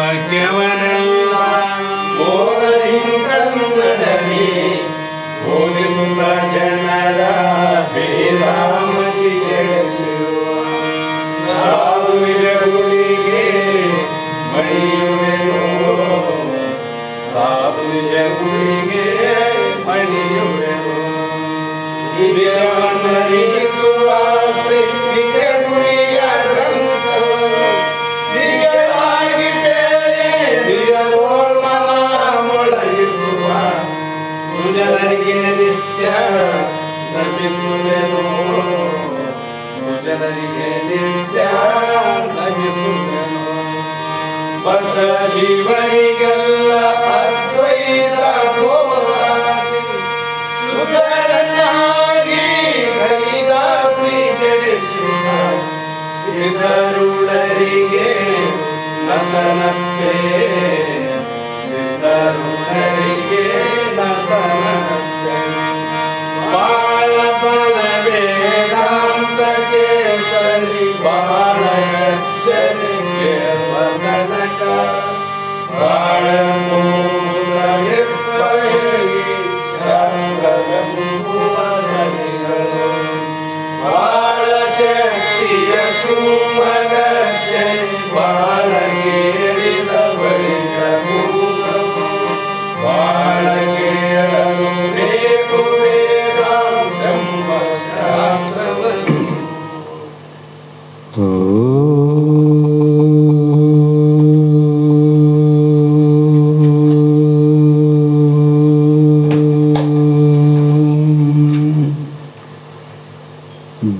ವಾಕ್ಯವನೆಲ್ಲ ಬೋಧದಿಂಕನ್ನಡಲಿ ಬೋಧಿಸುತ್ತ ಜನರ ವೇದಾಮತಿ ಕೆಡಿಸಿರುವ ಸಾಧು ನಿಜಗುಳಿಗೆ ಮಣಿಯುವೆನು ಸಾಧು ನಿಜಗುಳಿಗೆ ಮಣಿಯುವೆನು ನಿಜವನ್ನರಿಸುವ ಶ್ರೀ ನಿಜಗುಳಿಯ ಗ್ರಂಥವನ್ನು ನಿಜವಾಗಿ ಬೇಳೆ ನಿಜದೋರ್ಮನ ಮೊಳಗಿಸುವ ಸುಜನರಿಗೆ ನಿತ್ಯ ನಮಿಸುವೆನು ಸುಜನರಿಗೆ ನಿತ್ಯ ನಮಿಸುವೆನು ಬದ್ಧ ಜೀವರಿಗೆಲ್ಲ ಅದ್ವೈತ ಬೋಧಾಗಿ ಸುಧರನ್ನಾಗಿ ಗೈದ ಶ್ರೀ ಜಡಿಸಿದ ಸಿದ್ಧರುಡರಿಗೆ ನತನಪ್ಪೆ ಸಿದ್ಧರುಡರಿಗೆ ನತನಪ್ಪೆ ಬಾಳ ಬಲ ವೇದಾಂತ ಕೇಸರಿ ಬಾಳ ಗಚ್ಚನಿಗೆ ವದನಕ ಬಾಳ ಮೂಲ ನಿರ್ಪರಿ ಶಾಸ್ತ್ರವೆಂಬುವ ನದಿಗಳು ಬಾಳ ಶಕ್ತಿಯ ಸುಮಗರ್ಜನಿ ಬಾಳ ಕೇಳಿದ ಬಳಿಕ ಮೂಗವು ಬಾಳ ಕೇಳಲು ಬೇಕು ವೇದಾಂತೆಂಬ ಶಾಸ್ತ್ರವನ್ನು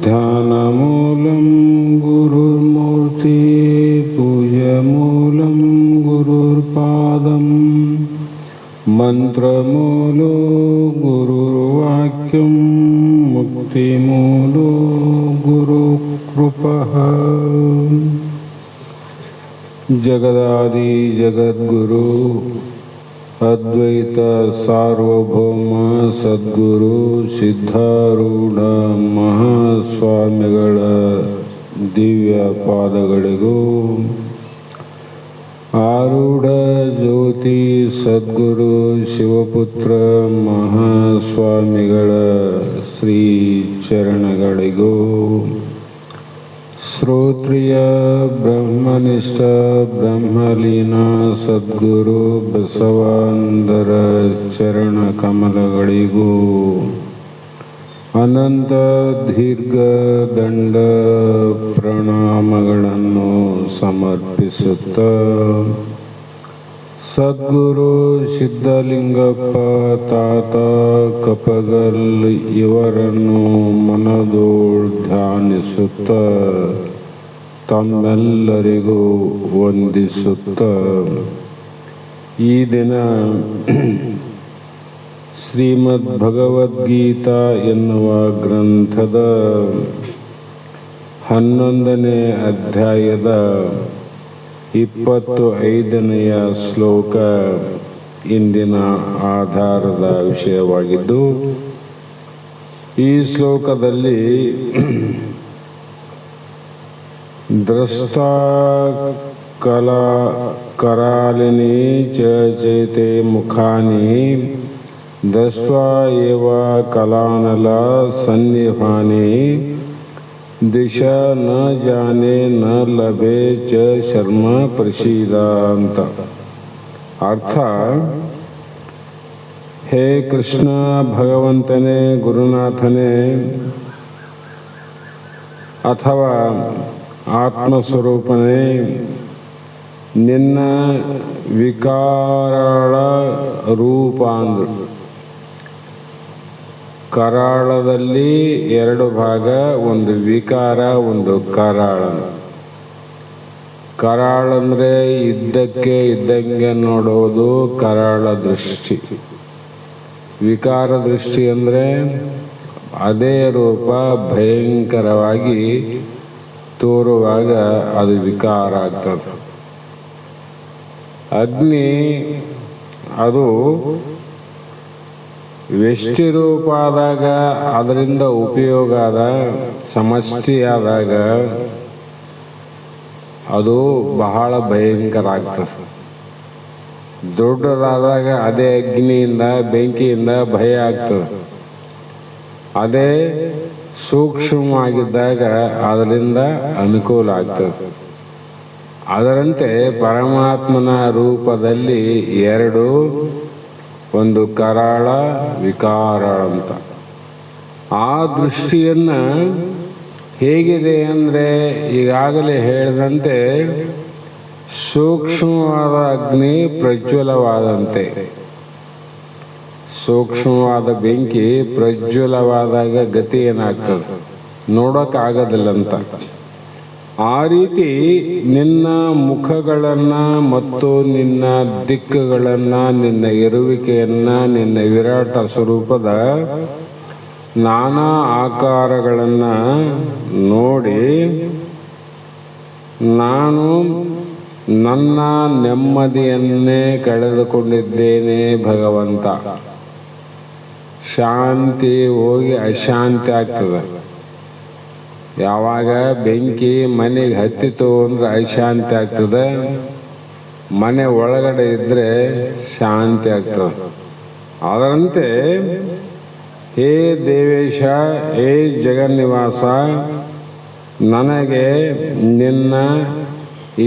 ध्यानमूलं गुरुर्मूर्ति पूजमूलं गुरुर्पादं मन्त्रमूलो गुरुर्वाक्यं मुक्तिमूलो गुरुकृपः जगदादि जगद्गुरु अद्वैत सार्वभौम सद्गुरु ಸಿದ್ಧಾರೂಢ ಮಹಾಸ್ವಾಮಿಗಳ ದಿವ್ಯ ಪಾದಗಳಿಗೂ ಆರೂಢ ಜ್ಯೋತಿ ಸದ್ಗುರು ಶಿವಪುತ್ರ ಮಹಾಸ್ವಾಮಿಗಳ ಶ್ರೀ ಚರಣಗಳಿಗೂ ಶ್ರೋತ್ರಿಯ ಬ್ರಹ್ಮನಿಷ್ಠ ಬ್ರಹ್ಮಲೀನ ಸದ್ಗುರು ಬಸವಾನಂದರ ಚರಣ ಕಮಲಗಳಿಗೂ ಅನಂತ ದೀರ್ಘ ದಂಡ ಪ್ರಣಾಮಗಳನ್ನು ಸಮರ್ಪಿಸುತ್ತ ಸದ್ಗುರು ಸಿದ್ಧಲಿಂಗಪ್ಪ ತಾತ ಕಪಗಲ್ ಇವರನ್ನು ಮನದೋಳ್ ಧ್ಯಾನಿಸುತ್ತ ತಮ್ಮೆಲ್ಲರಿಗೂ ವಂದಿಸುತ್ತ ಈ ದಿನ ಶ್ರೀಮದ್ ಭಗವದ್ಗೀತಾ ಎನ್ನುವ ಗ್ರಂಥದ 11ನೇ ಅಧ್ಯಾಯದ 25ನೆಯ ಶ್ಲೋಕ ಇಂದಿನ ಆಧಾರದ ವಿಷಯವಾಗಿದ್ದು, ಈ ಶ್ಲೋಕದಲ್ಲಿ ದ್ರಷ್ಟಾ ಕರಾಲಿನಿ ಚ ಚೈತೆ ಮುಖಾನಿ ದೃಷ್ಟ್ವಾ ಏವ ಕಲಾನಲ ಸನ್ನಿಹಾನಿ ದಿಶಾ ನ ಜಾನೆ ನ ಲಭೆ ಚ ಶರ್ಮ ಪ್ರಸೀದ ಅಂತ ಅರ್ಥ. ಹೇ ಕೃಷ್ಣ ಭಗವಂತನೇ, ಗುರುನಾಥನೇ ಅಥವಾ ಆತ್ಮಸ್ವರೂಪನೇ, ನಿನ್ನ ವಿಕಾರಳ ರೂಪ ಅಂದರು. ಕರಾಳದಲ್ಲಿ 2 ಭಾಗ, ಒಂದು ವಿಕಾರ, ಒಂದು ಕರಾಳ. ಕರಾಳ ಅಂದರೆ ಇದ್ದಕ್ಕೆ ಇದ್ದಂಗೆ ನೋಡೋದು ಕರಾಳ ದೃಷ್ಟಿ. ವಿಕಾರ ದೃಷ್ಟಿ ಅಂದರೆ ಅದೇ ರೂಪ ಭಯಂಕರವಾಗಿ ತೋರುವಾಗ ಅದು ವಿಕಾರ ಆಗ್ತದೆ. ಅಗ್ನಿ ಅದು ವ್ಯಷ್ಟಿ ರೂಪ ಆದಾಗ, ಅದರಿಂದ ಉಪಯೋಗ ಆದ ಸಮಷ್ಟಿ ಆದಾಗ ಅದು ಬಹಳ ಭಯಂಕರ ಆಗ್ತದೆ. ದೊಡ್ಡದಾದಾಗ ಅದೇ ಅಗ್ನಿಯಿಂದ ಬೆಂಕಿಯಿಂದ ಭಯ ಆಗ್ತದೆ. ಅದೇ ಸೂಕ್ಷ್ಮವಾಗಿದ್ದಾಗ ಅದರಿಂದ ಅನುಕೂಲ ಆಗ್ತದೆ. ಅದರಂತೆ ಪರಮಾತ್ಮನ ರೂಪದಲ್ಲಿ ಎರಡು, ಒಂದು ಕರಾಳ ವಿಕಾರ ಅಂತ. ಆ ದೃಷ್ಟಿಯನ್ನು ಹೇಗಿದೆ ಅಂದರೆ ಈಗಾಗಲೇ ಹೇಳಿದಂತೆ ಸೂಕ್ಷ್ಮವಾದ ಅಗ್ನಿ ಪ್ರಜ್ವಲವಾದಂತೆ. ಸೂಕ್ಷ್ಮವಾದ ಬೆಂಕಿ ಪ್ರಜ್ವಲವಾದಾಗ ಗತಿ ಏನಾಗ್ತದೆ ನೋಡೋಕ್ಕಾಗೋದಿಲ್ಲಂತ. ಆ ರೀತಿ ನಿನ್ನ ಮುಖಗಳನ್ನು ಮತ್ತು ನಿನ್ನ ದಿಕ್ಕುಗಳನ್ನು, ನಿನ್ನ ಇರುವಿಕೆಯನ್ನು, ನಿನ್ನ ವಿರಾಟ ಸ್ವರೂಪದ ನಾನಾ ಆಕಾರಗಳನ್ನು ನೋಡಿ ನಾನು ನನ್ನ ನೆಮ್ಮದಿಯನ್ನೇ ಕಳೆದುಕೊಂಡಿದ್ದೇನೆ ಭಗವಂತ. ಶಾಂತಿ ಹೋಗಿ ಅಶಾಂತಿ ಆಗ್ತದೆ. ಯಾವಾಗ ಬೆಂಕಿ ಮನೆಗೆ ಹತ್ತಿತು ಅಂದರೆ ಅಶಾಂತಿ ಆಗ್ತದೆ, ಮನೆ ಒಳಗಡೆ ಇದ್ದರೆ ಶಾಂತಿ ಆಗ್ತದೆ. ಅದರಂತೆ ಹೇ ದೇವೇಶ, ಹೇ ಜಗನ್ನಿವಾಸ, ನನಗೆ ನಿನ್ನ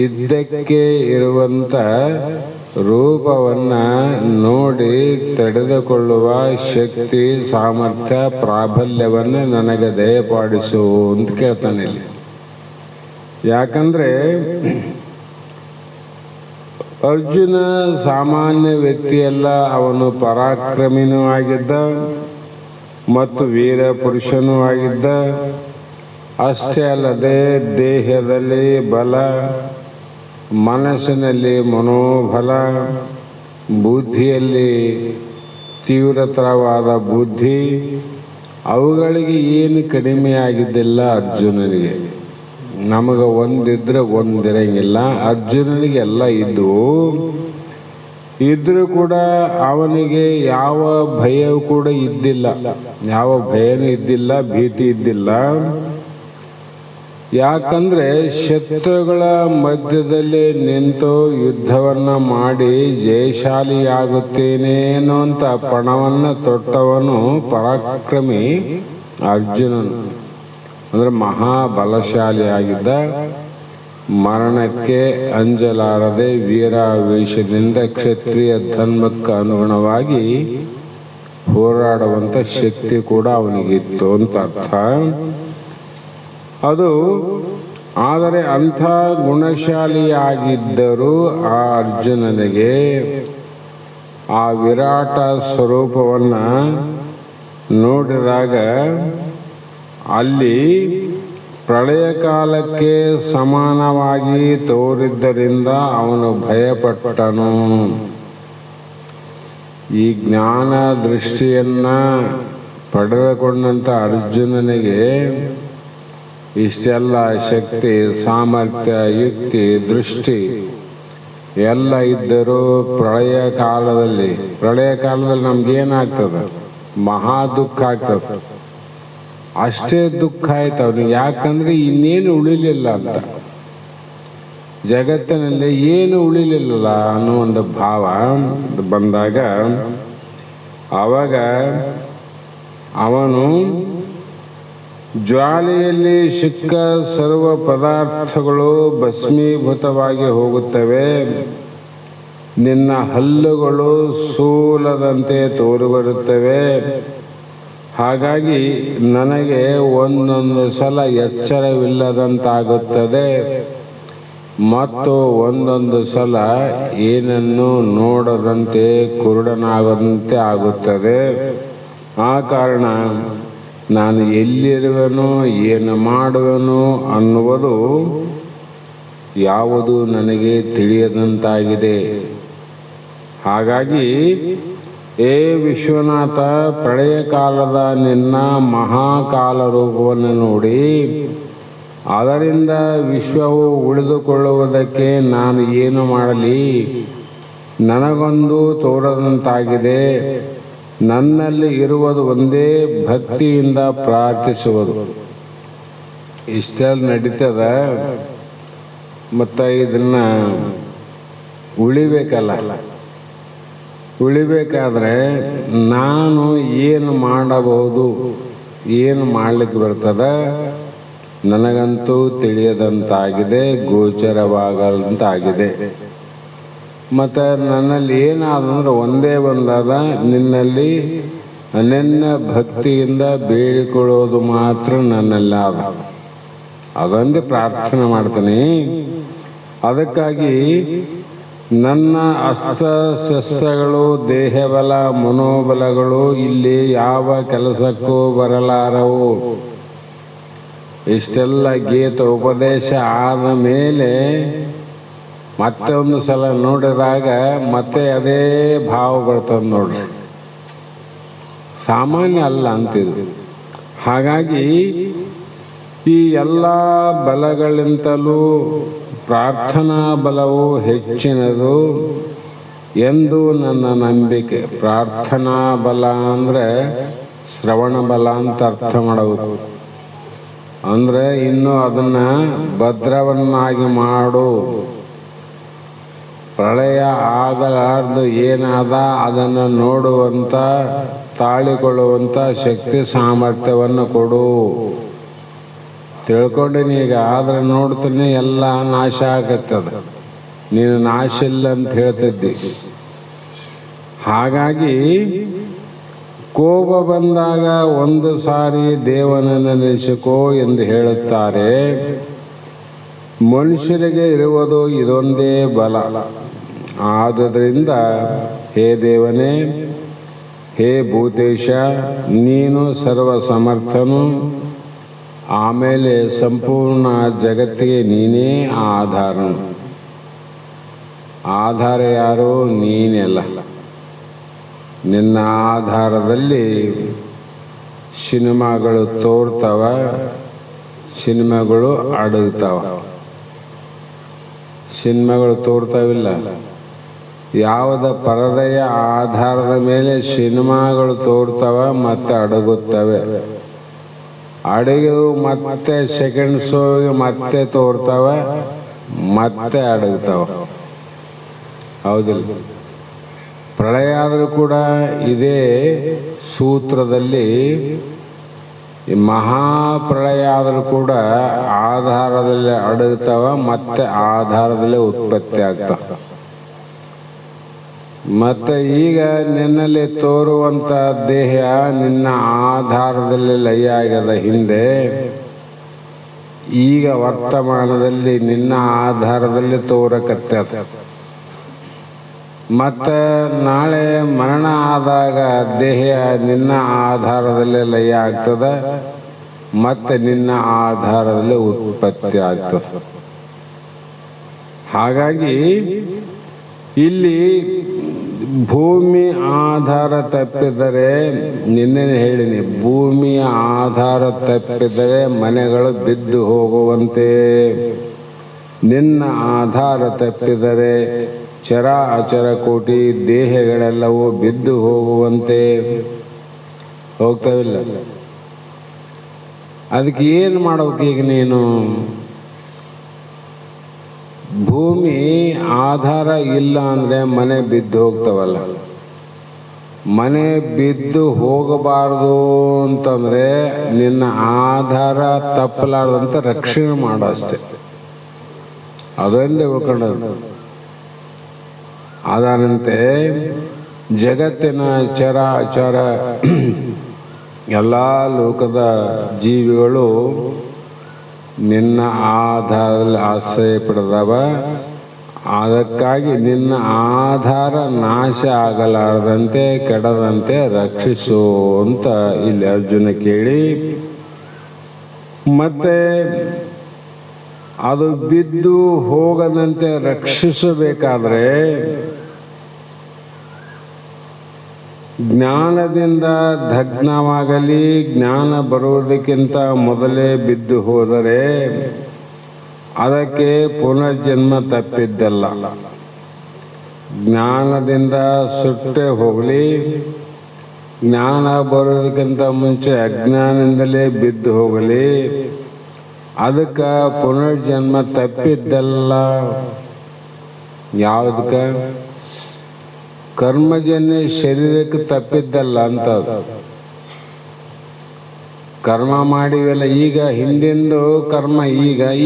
ಇದ್ದಕ್ಕೆ ಇರುವಂಥ ರೂಪವನ್ನು ನೋಡಿ ತಡೆದುಕೊಳ್ಳುವ ಶಕ್ತಿ, ಸಾಮರ್ಥ್ಯ, ಪ್ರಾಬಲ್ಯವನ್ನು ನನಗೆ ದಯಪಾಡಿಸು ಅಂತ ಕೇಳ್ತಾನೆ ಇಲ್ಲಿ. ಯಾಕಂದರೆ ಅರ್ಜುನ ಸಾಮಾನ್ಯ ವ್ಯಕ್ತಿಯಲ್ಲ, ಅವನು ಪರಾಕ್ರಮಿನೂ ಆಗಿದ್ದ ಮತ್ತು ವೀರ ಪುರುಷನೂ ಆಗಿದ್ದ. ಅಷ್ಟೇ ಅಲ್ಲದೆ ದೇಹದಲ್ಲಿ ಬಲ, ಮನಸ್ಸಿನಲ್ಲಿ ಮನೋಬಲ, ಬುದ್ಧಿಯಲ್ಲಿ ತೀವ್ರತರವಾದ ಬುದ್ಧಿ, ಅವುಗಳಿಗೆ ಏನು ಕಡಿಮೆ ಆಗಿದ್ದಿಲ್ಲ ಅರ್ಜುನನಿಗೆ. ನಮಗೆ ಒಂದಿದ್ರೆ ಒಂದಿರಂಗಿಲ್ಲ, ಅರ್ಜುನನಿಗೆ ಎಲ್ಲ ಇದ್ದರೂ ಕೂಡ ಅವನಿಗೆ ಯಾವ ಭಯವೂ ಕೂಡ ಇದ್ದಿಲ್ಲ, ಯಾವ ಭಯನೂ ಇದ್ದಿಲ್ಲ, ಭೀತಿ ಇದ್ದಿಲ್ಲ. ಯಾಕಂದರೆ ಶತ್ರುಗಳ ಮಧ್ಯದಲ್ಲಿ ನಿಂತು ಯುದ್ಧವನ್ನು ಮಾಡಿ ಜಯಶಾಲಿಯಾಗುತ್ತೇನೆ ಅನ್ನುವಂಥ ಪಣವನ್ನು ತೊಟ್ಟವನು ಪರಾಕ್ರಮಿ ಅರ್ಜುನನು. ಅಂದರೆ ಮಹಾಬಲಶಾಲಿಯಾಗಿದ್ದ, ಮರಣಕ್ಕೆ ಅಂಜಲಾರದೆ ವೀರಾವೇಶದಿಂದ ಕ್ಷತ್ರಿಯ ಧರ್ಮಕ್ಕೆ ಅನುಗುಣವಾಗಿ ಹೋರಾಡುವಂಥ ಶಕ್ತಿ ಕೂಡ ಅವನಿಗಿತ್ತು ಅಂತ ಅರ್ಥ. ಅದು ಆದರೆ ಅಂಥ ಗುಣಶಾಲಿಯಾಗಿದ್ದರೂ ಆ ಅರ್ಜುನನಿಗೆ ಆ ವಿರಾಟ ಸ್ವರೂಪವನ್ನು ನೋಡಿದಾಗ ಅಲ್ಲಿ ಪ್ರಳಯ ಕಾಲಕ್ಕೆ ಸಮಾನವಾಗಿ ತೋರಿದ್ದರಿಂದ ಅವನು ಭಯಪಟ್ಟನು. ಈ ಜ್ಞಾನ ದೃಷ್ಟಿಯನ್ನು ಪಡೆದುಕೊಂಡಂಥ ಅರ್ಜುನನಿಗೆ ಇಷ್ಟೆಲ್ಲ ಶಕ್ತಿ, ಸಾಮರ್ಥ್ಯ, ಯುಕ್ತಿ, ದೃಷ್ಟಿ ಎಲ್ಲ ಇದ್ದರೂ ಪ್ರಳಯ ಕಾಲದಲ್ಲಿ ನಮ್ಗೇನಾಗ್ತದೆ? ಮಹಾ ದುಃಖ ಆಗ್ತದೆ. ಅಷ್ಟೇ ದುಃಖ ಆಯ್ತು ಅವನಿಗೆ. ಯಾಕಂದ್ರೆ ಇನ್ನೇನು ಉಳಿಲಿಲ್ಲ ಅಂತ, ಜಗತ್ತಿನಲ್ಲಿ ಏನು ಉಳಿಲಿಲ್ಲ ಅನ್ನೋ ಒಂದು ಭಾವ ಬಂದಾಗ ಆವಾಗ ಅವನು ಜ್ವಾಲೆಯಲ್ಲಿ ಸಿಕ್ಕ ಸರ್ವ ಪದಾರ್ಥಗಳು ಭಸ್ಮೀಭೂತವಾಗಿ ಹೋಗುತ್ತವೆ, ನಿನ್ನ ಹಲ್ಲುಗಳು ಶೂಲದಂತೆ ತೋರಿಬರುತ್ತವೆ. ಹಾಗಾಗಿ ನನಗೆ ಒಂದೊಂದು ಸಲ ಎಚ್ಚರವಿಲ್ಲದಂತಾಗುತ್ತದೆ ಮತ್ತು ಒಂದೊಂದು ಸಲ ಏನನ್ನು ನೋಡದಂತೆ ಕುರುಡನಾಗದಂತೆ ಆಗುತ್ತದೆ. ಆ ಕಾರಣ ನಾನು ಎಲ್ಲಿರುವೆನೋ, ಏನು ಮಾಡುವೆನೋ ಅನ್ನುವುದು ಯಾವುದು ನನಗೆ ತಿಳಿಯದಂತಾಗಿದೆ. ಹಾಗಾಗಿ ಏ ವಿಶ್ವನಾಥ, ಪ್ರಳಯ ಕಾಲದ ನಿನ್ನ ಮಹಾಕಾಲ ರೂಪವನ್ನು ನೋಡಿ ಅದರಿಂದ ವಿಶ್ವವು ಉಳಿದುಕೊಳ್ಳುವುದಕ್ಕೆ ನಾನು ಏನು ಮಾಡಲಿ? ನನಗೊಂದು ತೋರದಂತಾಗಿದೆ. ನನ್ನಲ್ಲಿ ಇರುವುದು ಒಂದೇ ಭಕ್ತಿಯಿಂದ ಪ್ರಾರ್ಥಿಸುವುದು. ಇಷ್ಟೆಲ್ಲ ನಡೀತದ, ಮತ್ತು ಇದನ್ನು ಉಳಿಬೇಕಲ್ಲ. ಉಳಿಬೇಕಾದ್ರೆ ನಾನು ಏನು ಮಾಡಬಹುದು, ಏನು ಮಾಡಲಿಕ್ಕೆ ಬರ್ತದೆ ನನಗಂತೂ ತಿಳಿಯದಂತಾಗಿದೆ, ಗೋಚರವಾಗದಂತಾಗಿದೆ. ಮತ್ತು ನನ್ನಲ್ಲಿ ಏನಾದಂದ್ರೆ ಒಂದೇ ಒಂದಾದ, ನಿನ್ನಲ್ಲಿ ಅನನ್ಯ ಭಕ್ತಿಯಿಂದ ಬೇಡಿಕೊಳ್ಳೋದು ಮಾತ್ರ ನನ್ನಲ್ಲಿ ಅದೊಂದೇ ಪ್ರಾರ್ಥನೆ ಮಾಡ್ತೀನಿ. ಅದಕ್ಕಾಗಿ ನನ್ನ ಅಸ್ತ್ರಶಸ್ತ್ರಗಳು, ದೇಹಬಲ, ಮನೋಬಲಗಳು ಇಲ್ಲಿ ಯಾವ ಕೆಲಸಕ್ಕೂ ಬರಲಾರವು. ಇಷ್ಟೆಲ್ಲ ಗೀತ ಉಪದೇಶ ಆದ ಮೇಲೆ ಮತ್ತೆ ಒಂದು ಸಲ ನೋಡಿದಾಗ ಮತ್ತೆ ಅದೇ ಭಾವ ಬರ್ತದೆ ನೋಡ್ರಿ. ಸಾಮಾನ್ಯ ಅಲ್ಲ ಅಂತಿದ್ರು. ಹಾಗಾಗಿ ಈ ಎಲ್ಲ ಬಲಗಳಿಂತಲೂ ಪ್ರಾರ್ಥನಾ ಬಲವು ಹೆಚ್ಚಿನದು ಎಂದು ನನ್ನ ನಂಬಿಕೆ. ಪ್ರಾರ್ಥನಾ ಬಲ ಅಂದರೆ ಶ್ರವಣ ಬಲ ಅಂತ ಅರ್ಥ ಮಾಡಬೇಕು. ಅಂದರೆ ಇನ್ನು ಅದನ್ನು ಭದ್ರವನ್ನಾಗಿ ಮಾಡು. ಪ್ರಳಯ ಆಗಲಾರ್ದು ಏನಾದ ಅದನ್ನು ನೋಡುವಂಥ, ತಾಳಿಕೊಳ್ಳುವಂಥ ಶಕ್ತಿ ಸಾಮರ್ಥ್ಯವನ್ನು ಕೊಡು. ತಿಳ್ಕೊಂಡಿನಿ ಈಗ, ಆದರೆ ನೋಡ್ತೀನಿ ಎಲ್ಲ ನಾಶ ಆಗತ್ತದ, ನೀನು ನಾಶ ಇಲ್ಲ ಅಂತ ಹೇಳ್ತಿದ್ದಿ. ಹಾಗಾಗಿ ಕೋಪ ಬಂದಾಗ ಒಂದು ಸಾರಿ ದೇವನನ್ನು ನೆನೆಸಿಕೋ ಎಂದು ಹೇಳುತ್ತಾರೆ. ಮನುಷ್ಯರಿಗೆ ಇರುವುದು ಇದೊಂದೇ ಬಲ. ಆದುದರಿಂದ ಹೇ ದೇವನೇ, ಹೇ ಭೂತೇಶ, ನೀನು ಸರ್ವ ಸಮರ್ಥನು. ಆಮೇಲೆ ಸಂಪೂರ್ಣ ಜಗತ್ತಿಗೆ ನೀನೇ ಆಧಾರನು. ಆಧಾರ ಯಾರು? ನೀನೆಲ್ಲ. ನಿನ್ನ ಆಧಾರದಲ್ಲಿ ಸಿನಿಮಾಗಳು ತೋರ್ತಾವ, ಸಿನಿಮಾಗಳು ಅಡಗ್ತಾವ. ಸಿನಿಮಾಗಳು ತೋರ್ತಾವಿಲ್ಲ, ಯಾವುದ ಪರದೆಯ ಆಧಾರದ ಮೇಲೆ ಸಿನಿಮಾಗಳು ತೋರ್ತಾವ ಮತ್ತು ಅಡಗುತ್ತವೆ. ಅಡಗಿವು ಮತ್ತೆ ಸೆಕೆಂಡ್ಸು ಮತ್ತೆ ತೋರ್ತಾವ, ಮತ್ತೆ ಅಡಗ್ತಾವ. ಹೌದಿಲ್ಲ? ಪ್ರಳಯ ಆದರೂ ಕೂಡ ಇದೇ ಸೂತ್ರದಲ್ಲಿ, ಮಹಾಪ್ರಳಯ ಆದರೂ ಕೂಡ ಆಧಾರದಲ್ಲಿ ಅಡಗ್ತಾವ, ಮತ್ತೆ ಆಧಾರದಲ್ಲೇ ಉತ್ಪತ್ತಿ ಆಗ್ತಾವ. ಮತ್ತು ಈಗ ನಿನ್ನಲ್ಲಿ ತೋರುವಂಥ ದೇಹ ನಿನ್ನ ಆಧಾರದಲ್ಲಿ ಲಯ ಆಗ್ಯದ. ಹಿಂದೆ ಈಗ ವರ್ತಮಾನದಲ್ಲಿ ನಿನ್ನ ಆಧಾರದಲ್ಲಿ ತೋರಕತ್ತದ. ಮತ್ತು ನಾಳೆ ಮರಣ ಆದಾಗ ದೇಹ ನಿನ್ನ ಆಧಾರದಲ್ಲಿ ಲಯ ಆಗ್ತದೆ, ಮತ್ತೆ ನಿನ್ನ ಆಧಾರದಲ್ಲಿ ಉತ್ಪತ್ತಿ ಆಗ್ತದೆ. ಹಾಗಾಗಿ ಇಲ್ಲಿ ಭೂಮಿ ಆಧಾರ ತಪ್ಪಿದರೆ, ನಿನ್ನೆ ಹೇಳಿನಿ, ಭೂಮಿಯ ಆಧಾರ ತಪ್ಪಿದರೆ ಮನೆಗಳು ಬಿದ್ದು ಹೋಗುವಂತೆ, ನಿನ್ನ ಆಧಾರ ತಪ್ಪಿದರೆ ಚರ ಅಚರ ಕೋಟಿ ದೇಹಗಳೆಲ್ಲವೂ ಬಿದ್ದು ಹೋಗುವಂತೆ ಹೋಗ್ತಾವಿಲ್ಲ. ಅದಕ್ಕೆ ಏನು ಮಾಡಬೇಕು ಈಗ ನೀನು? ಭೂಮಿ ಆಧಾರ ಇಲ್ಲ ಅಂದರೆ ಮನೆ ಬಿದ್ದು ಹೋಗ್ತಾವಲ್ಲ. ಮನೆ ಬಿದ್ದು ಹೋಗಬಾರ್ದು ಅಂತಂದರೆ ನಿನ್ನ ಆಧಾರ ತಪ್ಪಲಾರ್ದಂತ ರಕ್ಷಣೆ ಮಾಡು ಅಷ್ಟೆ. ಅದೊಂದೇ ಉಳ್ಕೊಂಡದ್ದು. ಅದರಂತೆ ಜಗತ್ತಿನ ಚರ ಅಚರ ಎಲ್ಲ ಲೋಕದ ಜೀವಿಗಳು ನಿನ್ನ ಆಧಾರದಲ್ಲಿ ಆಶ್ರಯ ಪಡೆದವ. ಅದಕ್ಕಾಗಿ ನಿನ್ನ ಆಧಾರ ನಾಶ ಆಗಲಾರದಂತೆ, ಕೆಡದಂತೆ ರಕ್ಷಿಸು ಅಂತ ಇಲ್ಲಿ ಅರ್ಜುನ ಕೇಳಿ, ಮತ್ತೆ ಅದು ಬಿದ್ದು ಹೋಗದಂತೆ ರಕ್ಷಿಸಬೇಕಾದ್ರೆ ಜ್ಞಾನದಿಂದ ದಗ್ನವಾಗಲಿ, ಜ್ಞಾನ ಬರುವುದಕ್ಕಿಂತ ಮೊದಲೇ ಬಿದ್ದು ಹೋದರೆ ಅದಕ್ಕೆ ಪುನರ್ಜನ್ಮ ತಪ್ಪಿದ್ದಲ್ಲ. ಜ್ಞಾನದಿಂದ ಸುಟ್ಟೆ ಹೋಗಲಿ, ಜ್ಞಾನ ಬರೋದಕ್ಕಿಂತ ಮುಂಚೆ ಅಜ್ಞಾನದಿಂದಲೇ ಬಿದ್ದು ಹೋಗಲಿ, ಅದಕ್ಕೆ ಪುನರ್ಜನ್ಮ ತಪ್ಪಿದ್ದಲ್ಲ. ಯಾವುದಕ್ಕೆ? ಕರ್ಮಜನ್ಯ ಶರೀರಕ್ಕೆ ತಪ್ಪಿದ್ದಲ್ಲ ಅಂತ. ಕರ್ಮ ಮಾಡಿವೆಲ್ಲ, ಈಗ ಹಿಂದಿಂದು ಕರ್ಮ,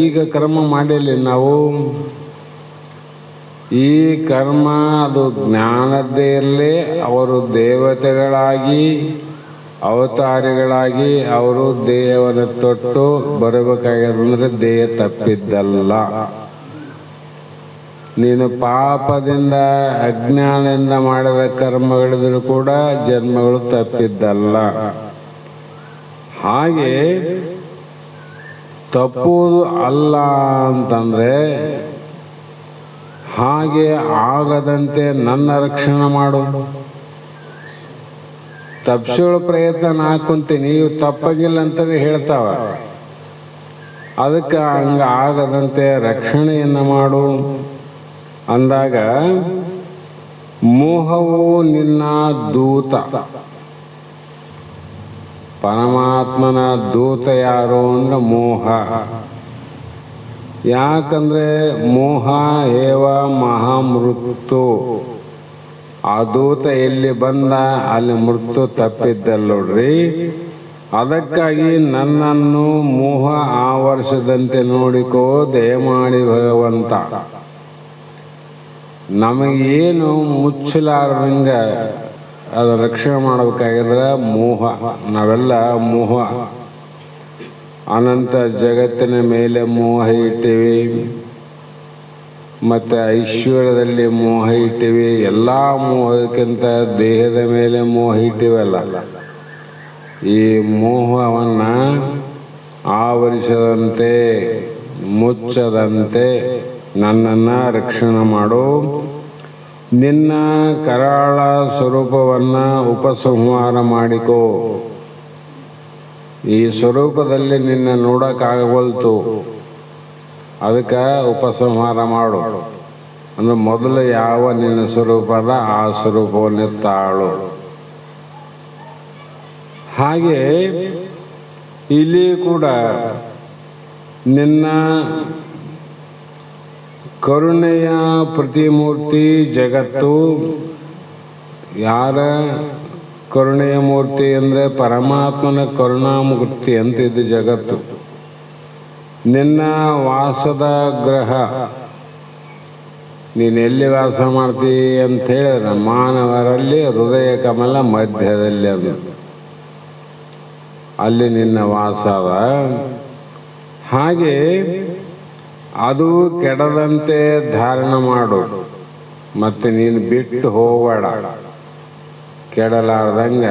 ಈಗ ಕರ್ಮ ಮಾಡಿಲ್ಲ ನಾವು. ಈ ಕರ್ಮ ಅದು ಜ್ಞಾನದ್ದೇ ಇರಲಿ, ಅವರು ದೇವತೆಗಳಾಗಿ ಅವತಾರಿಗಳಾಗಿ ಅವರು ದೇಹವನ್ನು ತೊಟ್ಟು ಬರಬೇಕಾಗ್ಯದಂದ್ರೆ ದೇಹ ತಪ್ಪಿದ್ದಲ್ಲ. ನೀನು ಪಾಪದಿಂದ ಅಜ್ಞಾನದಿಂದ ಮಾಡಿದ ಕರ್ಮಗಳಿದ್ರು ಕೂಡ ಜನ್ಮಗಳು ತಪ್ಪಿದ್ದಲ್ಲ. ಹಾಗೆ ತಪ್ಪುವುದು ಅಲ್ಲ ಅಂತಂದ್ರೆ ಹಾಗೆ ಆಗದಂತೆ ನನ್ನ ರಕ್ಷಣೆ ಮಾಡು. ತಪ್ಪಿಸೋಳ ಪ್ರಯತ್ನ ನಾ ಕುಂತೀನಿ, ನೀವು ತಪ್ಪಾಗಿಲ್ಲ ಅಂತಲೇ ಹೇಳ್ತಾವ. ಅದಕ್ಕೆ ಹಂಗ ಆಗದಂತೆ ರಕ್ಷಣೆಯನ್ನು ಮಾಡು ಅಂದಾಗ, ಮೋಹವು ನಿನ್ನ ದೂತ. ಪರಮಾತ್ಮನ ದೂತ ಯಾರು ಅಂದ್ರೆ ಮೋಹ. ಯಾಕಂದ್ರೆ ಮೋಹ ಏವ ಮಹಾಮೃತ್ಯು. ಆ ದೂತ ಎಲ್ಲಿ ಬಂದ ಅಲ್ಲಿ ಮೃತ್ಯು ತಪ್ಪಿದ್ದಲ್ಲ ನೋಡ್ರಿ. ಅದಕ್ಕಾಗಿ ನನ್ನನ್ನು ಮೋಹ ಆವರಿಸದಂತೆ ನೋಡಿಕೋ ದಯಮಾಡಿ ಭಗವಂತ. ನಮಗೇನು ಮುಚ್ಚಲಾರ್ದಂಗ ಅದು ರಕ್ಷಣೆ ಮಾಡಬೇಕಾಗಿದ್ರೆ ಮೋಹ. ನಾವೆಲ್ಲ ಮೋಹ, ಅನಂತ ಜಗತ್ತಿನ ಮೇಲೆ ಮೋಹ ಇಟ್ಟಿವಿ, ಮತ್ತು ಐಶ್ವರ್ಯದಲ್ಲಿ ಮೋಹ ಇಟ್ಟಿವಿ. ಎಲ್ಲ ಮೋಹಕ್ಕಿಂತ ದೇಹದ ಮೇಲೆ ಮೋಹ ಇಟ್ಟಿವಲ್ಲ. ಈ ಮೋಹವನ್ನು ಆವರಿಸದಂತೆ ಮುಚ್ಚದಂತೆ ನನ್ನನ್ನು ರಕ್ಷಣೆ ಮಾಡು. ನಿನ್ನ ಕರಾಳ ಸ್ವರೂಪವನ್ನು ಉಪಸಂಹಾರ ಮಾಡಿಕೋ. ಈ ಸ್ವರೂಪದಲ್ಲಿ ನಿನ್ನ ನೋಡೋಕ್ಕಾಗವಲ್ತು, ಅದಕ್ಕೆ ಉಪಸಂಹಾರ ಮಾಡು. ಅಂದ್ರೆ ಮೊದಲು ಯಾವ ನಿನ್ನ ಸ್ವರೂಪದ ಆ ಸ್ವರೂಪವನ್ನು ತಾಳು. ಹಾಗೆ ಇಲ್ಲಿ ಕೂಡ ನಿನ್ನ ಕರುಣೆಯ ಪ್ರತಿಮೂರ್ತಿ ಜಗತ್ತು. ಯಾರ ಕರುಣೆಯ ಮೂರ್ತಿ ಅಂದರೆ ಪರಮಾತ್ಮನ ಕರುಣಾಮೂರ್ತಿ ಅಂತ ಇದು ಜಗತ್ತು. ನಿನ್ನ ವಾಸದ ಗ್ರಹ, ನೀನು ಎಲ್ಲಿ ವಾಸ ಮಾಡ್ತೀ ಅಂತ ಹೇಳಿದ್ರೆ ಮಾನವರಲ್ಲಿ ಹೃದಯ ಕಮಲ ಮಧ್ಯದಲ್ಲಿ, ಅಲ್ಲಿ ನಿನ್ನ ವಾಸವ. ಹಾಗೆ ಅದು ಕೆಡದಂತೆ ಧಾರಣ ಮಾಡು, ಮತ್ತೆ ನೀನು ಬಿಟ್ಟು ಹೋಗಬೇಡ. ಕೆಡಲಾರ್ದಂಗ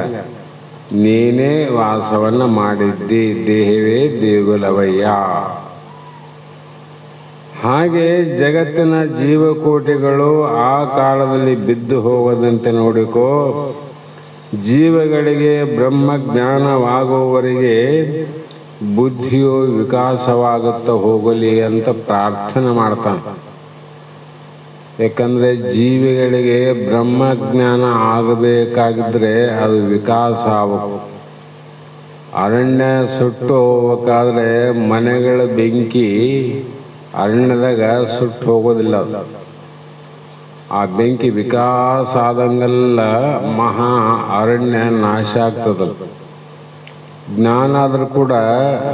ನೀನೇ ವಾಸವನ್ನು ಮಾಡಿದ್ದಿ, ದೇಹವೇ ದೇಗುಲವಯ್ಯ. ಹಾಗೆ ಜಗತ್ತಿನ ಜೀವಕೋಟಿಗಳು ಆ ಕಾಲದಲ್ಲಿ ಬಿದ್ದು ಹೋಗದಂತೆ ನೋಡಿಕೋ. ಜೀವಗಳಿಗೆ ಬ್ರಹ್ಮಜ್ಞಾನವಾಗುವವರೆಗೆ ಬುದ್ಧಿಯು ವಿಕಾಸವಾಗುತ್ತಾ ಹೋಗಲಿ ಅಂತ ಪ್ರಾರ್ಥನೆ ಮಾಡ್ತಾನೆ. ಯಾಕಂದರೆ ಜೀವಿಗಳಿಗೆ ಬ್ರಹ್ಮಜ್ಞಾನ ಆಗಬೇಕಾಗಿದ್ರೆ ಅದು ವಿಕಾಸ ಆಗಬೇಕು. ಅರಣ್ಯ ಸುಟ್ಟು ಹೋಗ್ಬೇಕಾದ್ರೆ ಮನೆಗಳ ಬೆಂಕಿ ಅರಣ್ಯದಾಗ ಸುಟ್ಟು ಹೋಗೋದಿಲ್ಲ. ಆ ಬೆಂಕಿ ವಿಕಾಸ ಆದಂಗೆಲ್ಲ ಮಹಾ ಅರಣ್ಯ ನಾಶ ಆಗ್ತದ. ಜ್ಞಾನ ಆದರೂ ಕೂಡ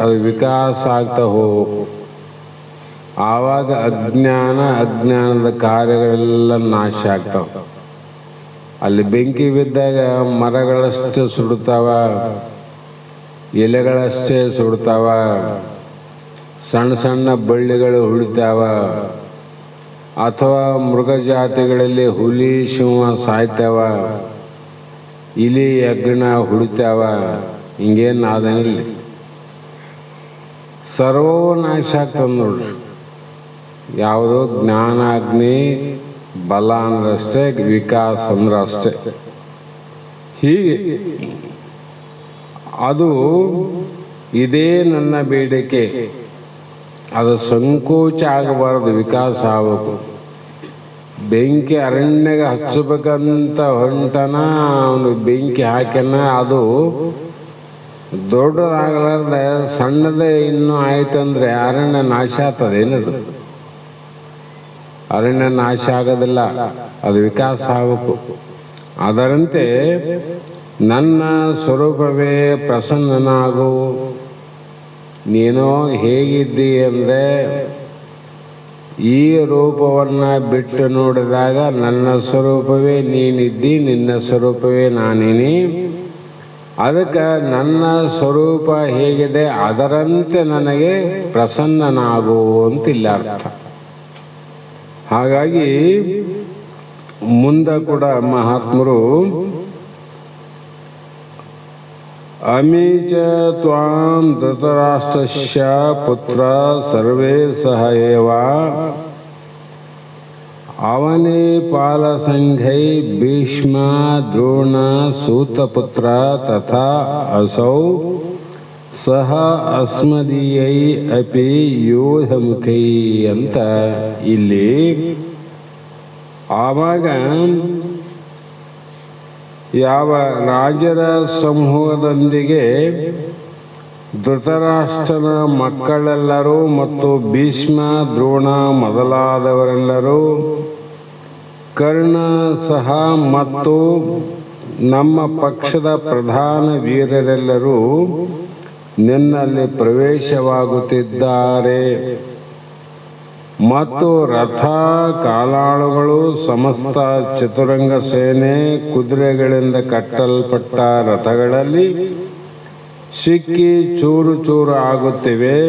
ಅದು ವಿಕಾಸ ಆಗ್ತಾ ಹೋಗಬೇಕು. ಆವಾಗ ಅಜ್ಞಾನದ ಕಾರ್ಯಗಳೆಲ್ಲ ನಾಶ ಆಗ್ತಾವ. ಅಲ್ಲಿ ಬೆಂಕಿ ಬಿದ್ದಾಗ ಮರಗಳಷ್ಟೇ ಸುಡ್ತಾವ, ಎಲೆಗಳಷ್ಟೇ ಸುಡ್ತಾವ, ಸಣ್ಣ ಸಣ್ಣ ಬಳ್ಳಿಗಳು ಉಳಿತಾವ. ಅಥವಾ ಮೃಗ ಜಾತಿಗಳಲ್ಲಿ ಹುಲಿ ಸಿಂಹ ಸಾಯ್ತಾವ, ಇಲಿ ಹೆಗ್ಗಣ ಹುಡಿತಾವ. ಹಿಂಗೇನು ಆದೇನಿಲ್ಲ, ಸರ್ವೋ ನಾಶ ಆಗ್ತದೆ ನೋಡ್ರಿ. ಯಾವುದು ಜ್ಞಾನ ಅಗ್ನಿ ಬಲ ಅಂದ್ರಷ್ಟೇ, ವಿಕಾಸ ಅಂದ್ರೆ ಅಷ್ಟೇ. ಹೀಗೆ ಅದು ಇದೇ ನನ್ನ ಬೇಡಿಕೆ. ಅದು ಸಂಕೋಚ ಆಗಬಾರ್ದು, ವಿಕಾಸ ಆಗಬೇಕು. ಬೆಂಕಿ ಅರಣ್ಯಗೆ ಹಚ್ಚಬೇಕಂತ ಹೊಂಟನ, ಅವನು ಬೆಂಕಿ ಹಾಕ್ಯನ, ಅದು ದೊಡ್ಡದಾಗಲಾರ್ದೆ ಸಣ್ಣದೇ ಇನ್ನೂ ಆಯ್ತಂದ್ರೆ ಅರಣ್ಯ ನಾಶ ಆಗ್ತದೆ. ಏನದು ಅರಣ್ಯ ನಾಶ ಆಗೋದಿಲ್ಲ, ಅದು ವಿಕಾಸ ಆಗಬೇಕು. ಅದರಂತೆ ನನ್ನ ಸ್ವರೂಪವೇ ಪ್ರಸನ್ನನಾಗು. ನೀನು ಹೇಗಿದ್ದಿ ಅಂದರೆ ಈ ರೂಪವನ್ನು ಬಿಟ್ಟು ನೋಡಿದಾಗ ನನ್ನ ಸ್ವರೂಪವೇ ನೀನಿದ್ದಿ, ನಿನ್ನ ಸ್ವರೂಪವೇ ನಾನಿನಿ. ಅದಕ್ಕೆ ನನ್ನ ಸ್ವರೂಪ ಹೇಗಿದೆ ಅದರಂತೆ ನನಗೆ ಪ್ರಸನ್ನನಾಗು ಅಂತಿಲ್ಲ ಅರ್ಥ. ಹಾಗಾಗಿ ಮುಂದೆ ಕೂಡ ಮಹಾತ್ಮರು ಅಮೀಚ ತ್ವಾಂ ಧೃತರಾಷ್ಟ್ರಸ್ಯ ಪುತ್ರ ಸರ್ವೇ ಸಹ ಏವ ಅವನೇ ಪಾಲಸಂಘೈ ಭೀಷ್ಮ ದ್ರೋಣ ಸೂತಪುತ್ರ ತಥಾ ಅಸೌ ಸಹ ಅಸ್ಮದೀಯೈ ಅಪಿ ಯೋಧಮುಖೈ ಅಂತ ಇಲ್ಲಿ. ಆವಾಗ ಯಾವ ರಾಜರ ಸಮೂಹದೊಂದಿಗೆ ಧೃತರಾಷ್ಟ್ರನ ಮಕ್ಕಳೆಲ್ಲರೂ ಮತ್ತು ಭೀಷ್ಮ ದ್ರೋಣ ಮೊದಲಾದವರೆಲ್ಲರೂ, ಕರ್ಣ ಸಹ ಮತ್ತು ನಮ್ಮ ಪಕ್ಷದ ಪ್ರಧಾನ ವೀರರೆಲ್ಲರೂ ನಿನ್ನಲ್ಲಿ ಪ್ರವೇಶವಾಗುತ್ತಿದ್ದಾರೆ. ಮತ್ತು ರಥ ಕಾಲಾಳುಗಳು, ಸಮಸ್ತ ಚತುರಂಗ ಸೇನೆ, ಕುದುರೆಗಳಿಂದ ಕಟ್ಟಲ್ಪಟ್ಟ ರಥಗಳಲ್ಲಿ ಸಿಕ್ಕಿ ಚೂರು ಚೂರು ಆಗುತ್ತಿವೆ.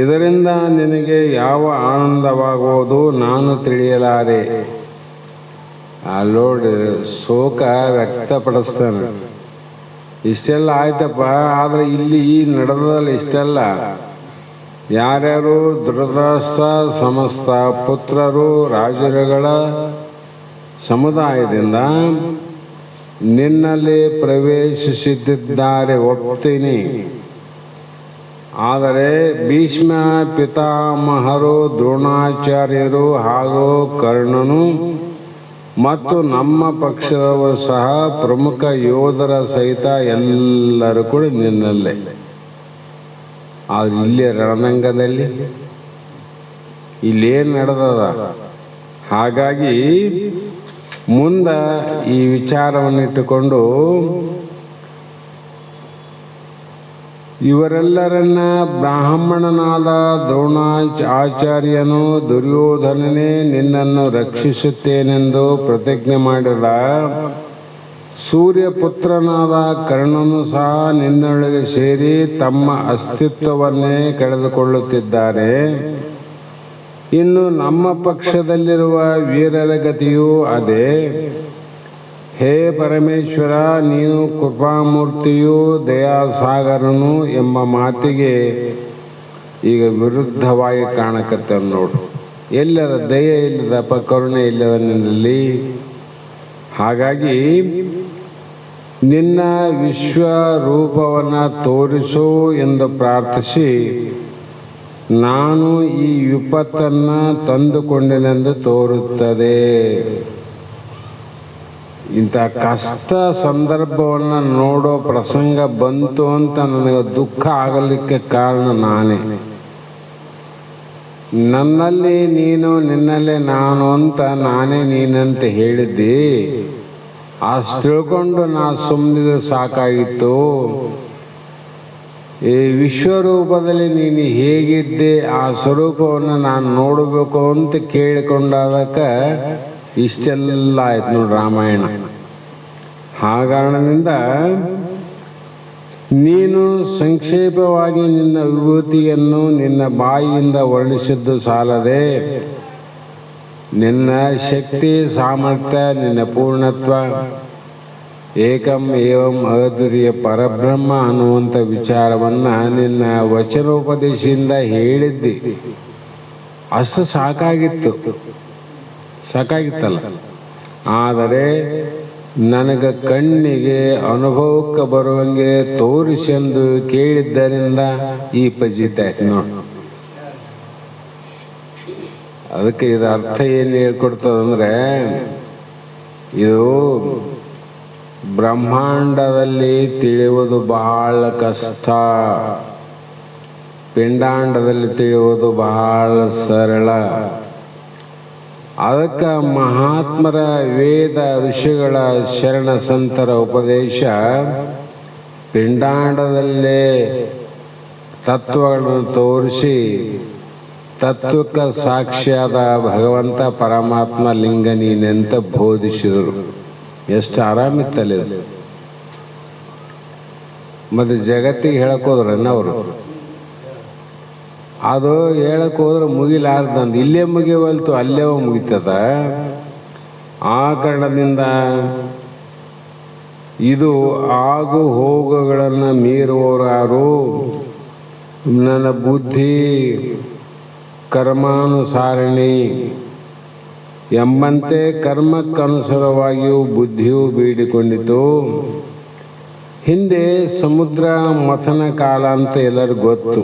ಇದರಿಂದ ನಿನಗೆ ಯಾವ ಆನಂದವಾಗುವುದು ನಾನು ತಿಳಿಯಲಾರೆ. ಆ ಲೋಡ್ ಶೋಕ ವ್ಯಕ್ತಪಡಿಸ್ತಾನೆ. ಇಷ್ಟೆಲ್ಲ ಆಯ್ತಪ್ಪ, ಆದರೆ ಇಲ್ಲಿ ಈ ನಡೆದಲ್ಲಿ ಇಷ್ಟೆಲ್ಲ ಯಾರ್ಯಾರು ಧೃತರಾಷ್ಟ್ರ ಸಮಸ್ತ ಪುತ್ರರು ರಾಜರುಗಳ ಸಮುದಾಯದಿಂದ ನಿನ್ನಲ್ಲಿ ಪ್ರವೇಶಿಸುತ್ತಿದ್ದಾರೆ ಒಪ್ತೀನಿ. ಆದರೆ ಭೀಷ್ಮ ಪಿತಾಮಹರು, ದ್ರೋಣಾಚಾರ್ಯರು ಹಾಗೂ ಕರ್ಣನು ಮತ್ತು ನಮ್ಮ ಪಕ್ಷದವರು ಸಹ ಪ್ರಮುಖ ಯೋಧರ ಸಹಿತ ಎಲ್ಲರೂ ಕೂಡ ನಿನ್ನಲ್ಲೇ. ಆದ್ರೆ ಇಲ್ಲಿ ರಣರಂಗದಲ್ಲಿ ಇಲ್ಲೇನು ನಡೆದದ. ಹಾಗಾಗಿ ಮುಂದೆ ಈ ವಿಚಾರವನ್ನಿಟ್ಟುಕೊಂಡು ಇವರೆಲ್ಲರನ್ನ ಬ್ರಾಹ್ಮಣನಾದ ದ್ರೋಣಾಚಾರ್ಯನು ದುರ್ಯೋಧನನೇ ನಿನ್ನನ್ನು ರಕ್ಷಿಸುತ್ತೇನೆಂದು ಪ್ರತಿಜ್ಞೆ ಮಾಡಿದ. ಸೂರ್ಯಪುತ್ರನಾದ ಕರ್ಣನು ಸಹ ನಿನ್ನೊಳಗೆ ಸೇರಿ ತಮ್ಮ ಅಸ್ತಿತ್ವವನ್ನೇ ಕಳೆದುಕೊಳ್ಳುತ್ತಿದ್ದಾರೆ. ಇನ್ನು ನಮ್ಮ ಪಕ್ಷದಲ್ಲಿರುವ ವೀರರ ಗತಿಯೂ ಅದೇ. ಹೇ ಪರಮೇಶ್ವರ, ನೀನು ಕೃಪಾಮೂರ್ತಿಯೂ ದಯಾಸಾಗರನು ಎಂಬ ಮಾತಿಗೆ ಈಗ ವಿರುದ್ಧವಾಗಿ ಕಾಣಕತ್ತ ನೋಡು. ಎಲ್ಲದ ದಯೆ ಇಲ್ಲದಪ್ಪ, ಕರುಣೆ ಇಲ್ಲದ ನಿನ್ನಲ್ಲಿ. ಹಾಗಾಗಿ ನಿನ್ನ ವಿಶ್ವರೂಪವನ್ನು ತೋರಿಸು ಎಂದು ಪ್ರಾರ್ಥಿಸಿ ನಾನು ಈ ವಿಪತ್ತನ್ನು ತಂದುಕೊಂಡೆನೆಂದು ತೋರುತ್ತದೆ. ಇಂಥ ಕಷ್ಟ ಸಂದರ್ಭವನ್ನು ನೋಡೋ ಪ್ರಸಂಗ ಬಂತು ಅಂತ ನನಗೆ ದುಃಖ ಆಗಲಿಕ್ಕೆ ಕಾರಣ ನಾನೇ. ನನ್ನಲ್ಲಿ ನೀನು, ನಿನ್ನಲ್ಲಿ ನಾನು ಅಂತ ನಾನೇ ನೀನಂತ ಹೇಳಿದ್ದಿ. ಅಷ್ಟು ತಿಳ್ಕೊಂಡು ನಾ ಸುಮ್ಮನಿದ್ರೆ ಸಾಕಾಗಿತ್ತು. ಈ ವಿಶ್ವರೂಪದಲ್ಲಿ ನೀನು ಹೇಗಿದ್ದೆ ಆ ಸ್ವರೂಪವನ್ನು ನಾನು ನೋಡಬೇಕು ಅಂತ ಕೇಳಿಕೊಂಡಾದಕ್ಕೆ ಇಷ್ಟೆಲ್ಲ ಆಯ್ತು ನೋಡಿ ರಾಮಾಯಣ. ಕಾರಣದಿಂದ ನೀನು ಸಂಕ್ಷೇಪವಾಗಿ ನಿನ್ನ ವಿಭೂತಿಯನ್ನು ನಿನ್ನ ಬಾಯಿಯಿಂದ ವರ್ಣಿಸಿದ್ದು ಸಾಲದೆ, ನಿನ್ನ ಶಕ್ತಿ ಸಾಮರ್ಥ್ಯ, ನಿನ್ನ ಪೂರ್ಣತ್ವ, ಏಕಂ ಏವಂ ಅದ್ವಿತೀಯ ಪರಬ್ರಹ್ಮ ಅನ್ನುವಂಥ ವಿಚಾರವನ್ನು ನಿನ್ನ ವಚನೋಪದೇಶದಿಂದ ಹೇಳಿದ್ದಿ. ಅಷ್ಟು ಸಾಕಾಗಿತ್ತಲ್ಲ. ಆದರೆ ನನಗೆ ಕಣ್ಣಿಗೆ ಅನುಭವಕ್ಕೆ ಬರುವಂಗೆ ತೋರಿಸೆಂದು ಕೇಳಿದ್ದರಿಂದ ಈ ಪಜಿತ ಆಯ್ತು ನೋಡಿ. ಅದಕ್ಕೆ ಇದು ಅರ್ಥ ಏನು ಹೇಳ್ಕೊಡ್ತದಂದ್ರೆ, ಇದು ಬ್ರಹ್ಮಾಂಡದಲ್ಲಿ ತಿಳಿಯುವುದು ಬಹಳ ಕಷ್ಟ, ಪಿಂಡಾಂಡದಲ್ಲಿ ತಿಳಿಯುವುದು ಬಹಳ ಸರಳ. ಅದಕ್ಕೆ ಮಹಾತ್ಮರ ವೇದ ಋಷಿಗಳ ಶರಣ ಸಂತರ ಉಪದೇಶ ಪಿಂಡಾಂಡದಲ್ಲೇ ತತ್ವಗಳನ್ನು ತೋರಿಸಿ ತತ್ವಕ್ಕೆ ಸಾಕ್ಷಿಯಾದ ಭಗವಂತ ಪರಮಾತ್ಮ ಲಿಂಗ ನೀನೆಂತ ಬೋಧಿಸಿದರು. ಎಷ್ಟು ಆರಾಮಿತ್ತಲ್ಲ. ಮತ್ತು ಜಗತ್ತಿಗೆ ಹೇಳಕ್ಕೋದ್ರನ್ನ ಅವರು ಅದು ಹೇಳಕ್ಕೆ ಹೋದ್ರೆ ಮುಗಿಲಾರ್ದಂದು ಇಲ್ಲೇ ಮುಗಿವಲ್ತು ಅಲ್ಲೇ ಮುಗಿತದ. ಆ ಕಾರಣದಿಂದ ಇದು ಆಗು ಹೋಗುಗಳನ್ನು ಮೀರುವವರಾರು ನನ್ನ ಬುದ್ಧಿ ಕರ್ಮಾನುಸಾರಿಣಿ ಎಂಬಂತೆ ಕರ್ಮಕ್ಕನುಸಾರವಾಗಿಯೂ ಬುದ್ಧಿಯೂ ಬೀಡಿಕೊಂಡಿತು. ಹಿಂದೆ ಸಮುದ್ರ ಮಥನ ಕಾಲ ಅಂತ ಎಲ್ಲರಿಗೂ ಗೊತ್ತು.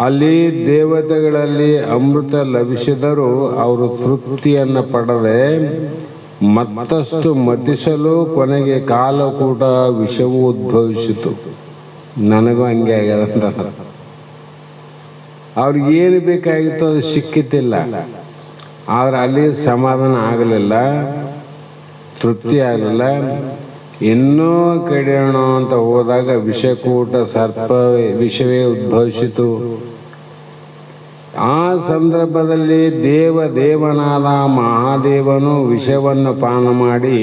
ಅಲ್ಲಿ ದೇವತೆಗಳಲ್ಲಿ ಅಮೃತ ಲಭಿಸಿದರೂ ಅವರು ತೃಪ್ತಿಯನ್ನು ಪಡದೆ ಮತ್ತಷ್ಟು ಮತಿಸಲು ಕೊನೆಗೆ ಕಾಲಕೂಟ ವಿಷವೂ ಉದ್ಭವಿಸಿತು. ನನಗೂ ಹಂಗೆ ಆಗ್ಯದಂತ. ಅವ್ರಿಗೆ ಏನು ಬೇಕಾಗಿತ್ತು ಅದು ಸಿಕ್ಕಿತಿಲ್ಲ, ಆದರೆ ಅಲ್ಲಿ ಸಮಾಧಾನ ಆಗಲಿಲ್ಲ, ತೃಪ್ತಿ ಆಗಲಿಲ್ಲ. ಇನ್ನೂ ಕಡಿಯೋಣ ಅಂತ ಹೋದಾಗ ವಿಷಕೂಟ ಸರ್ಪ ವಿಷವೇ ಉದ್ಭವಿಸಿತು. ಆ ಸಂದರ್ಭದಲ್ಲಿ ದೇವನಾದ ಮಹಾದೇವನು ವಿಷವನ್ನು ಪಾನ ಮಾಡಿ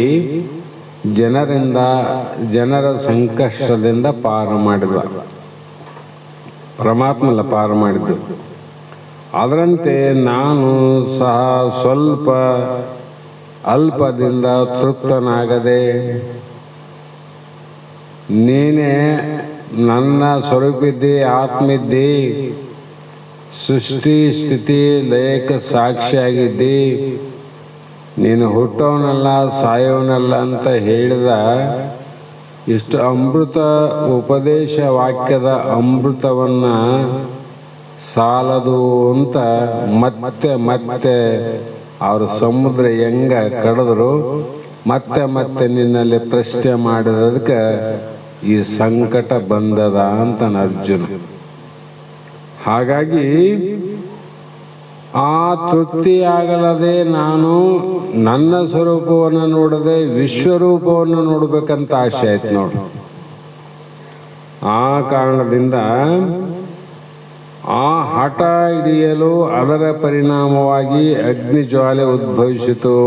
ಜನರ ಸಂಕಷ್ಟದಿಂದ ಪಾರು ಮಾಡಿದ. ಪರಮಾತ್ಮಲ್ಲ ಪಾರು ಮಾಡಿದ್ದು. ಅದರಂತೆ ನಾನು ಸಹ ಸ್ವಲ್ಪ ಅಲ್ಪದಿಂದ ತೃಪ್ತನಾಗದೆ ನೀನೇ ನನ್ನ ಸ್ವರೂಪಿದ್ದಿ, ಆತ್ಮಿದ್ದಿ, ಸೃಷ್ಟಿ ಸ್ಥಿತಿ ಲಯಕ್ಕೆ ಸಾಕ್ಷಿಯಾಗಿದ್ದಿ, ನೀನು ಹುಟ್ಟೋನಲ್ಲ ಸಾಯೋನಲ್ಲ ಅಂತ ಹೇಳಿದ ಇಷ್ಟು ಅಮೃತ ಉಪದೇಶ ವಾಕ್ಯದ ಅಮೃತವನ್ನು ಸಾಲದು ಅಂತ ಮತ್ತೆ ಮತ್ತೆ ಅವರು ಸಮುದ್ರ ಹೆಂಗ ಕಡಿದ್ರು ಮತ್ತೆ ನಿನ್ನಲ್ಲಿ ಪ್ರಶ್ನೆ ಮಾಡಿದದಕ್ಕೆ ಈ ಸಂಕಟ ಬಂದದ ಅಂತ ಅರ್ಜುನ. ಹಾಗಾಗಿ ಆ ತೃಪ್ತಿಯಾಗಲದೆ ನಾನು ನನ್ನ ಸ್ವರೂಪವನ್ನು ನೋಡದೆ ವಿಶ್ವರೂಪವನ್ನು ನೋಡ್ಬೇಕಂತ ಆಸೆ ಆಯ್ತು ನೋಡು. ಆ ಕಾರಣದಿಂದ ಆ ಹಠ ಹಿಡಿಯಲು ಅದರ ಪರಿಣಾಮವಾಗಿ ಅಗ್ನಿಜ್ವಾಲೆ ಉದ್ಭವಿಸಿತು.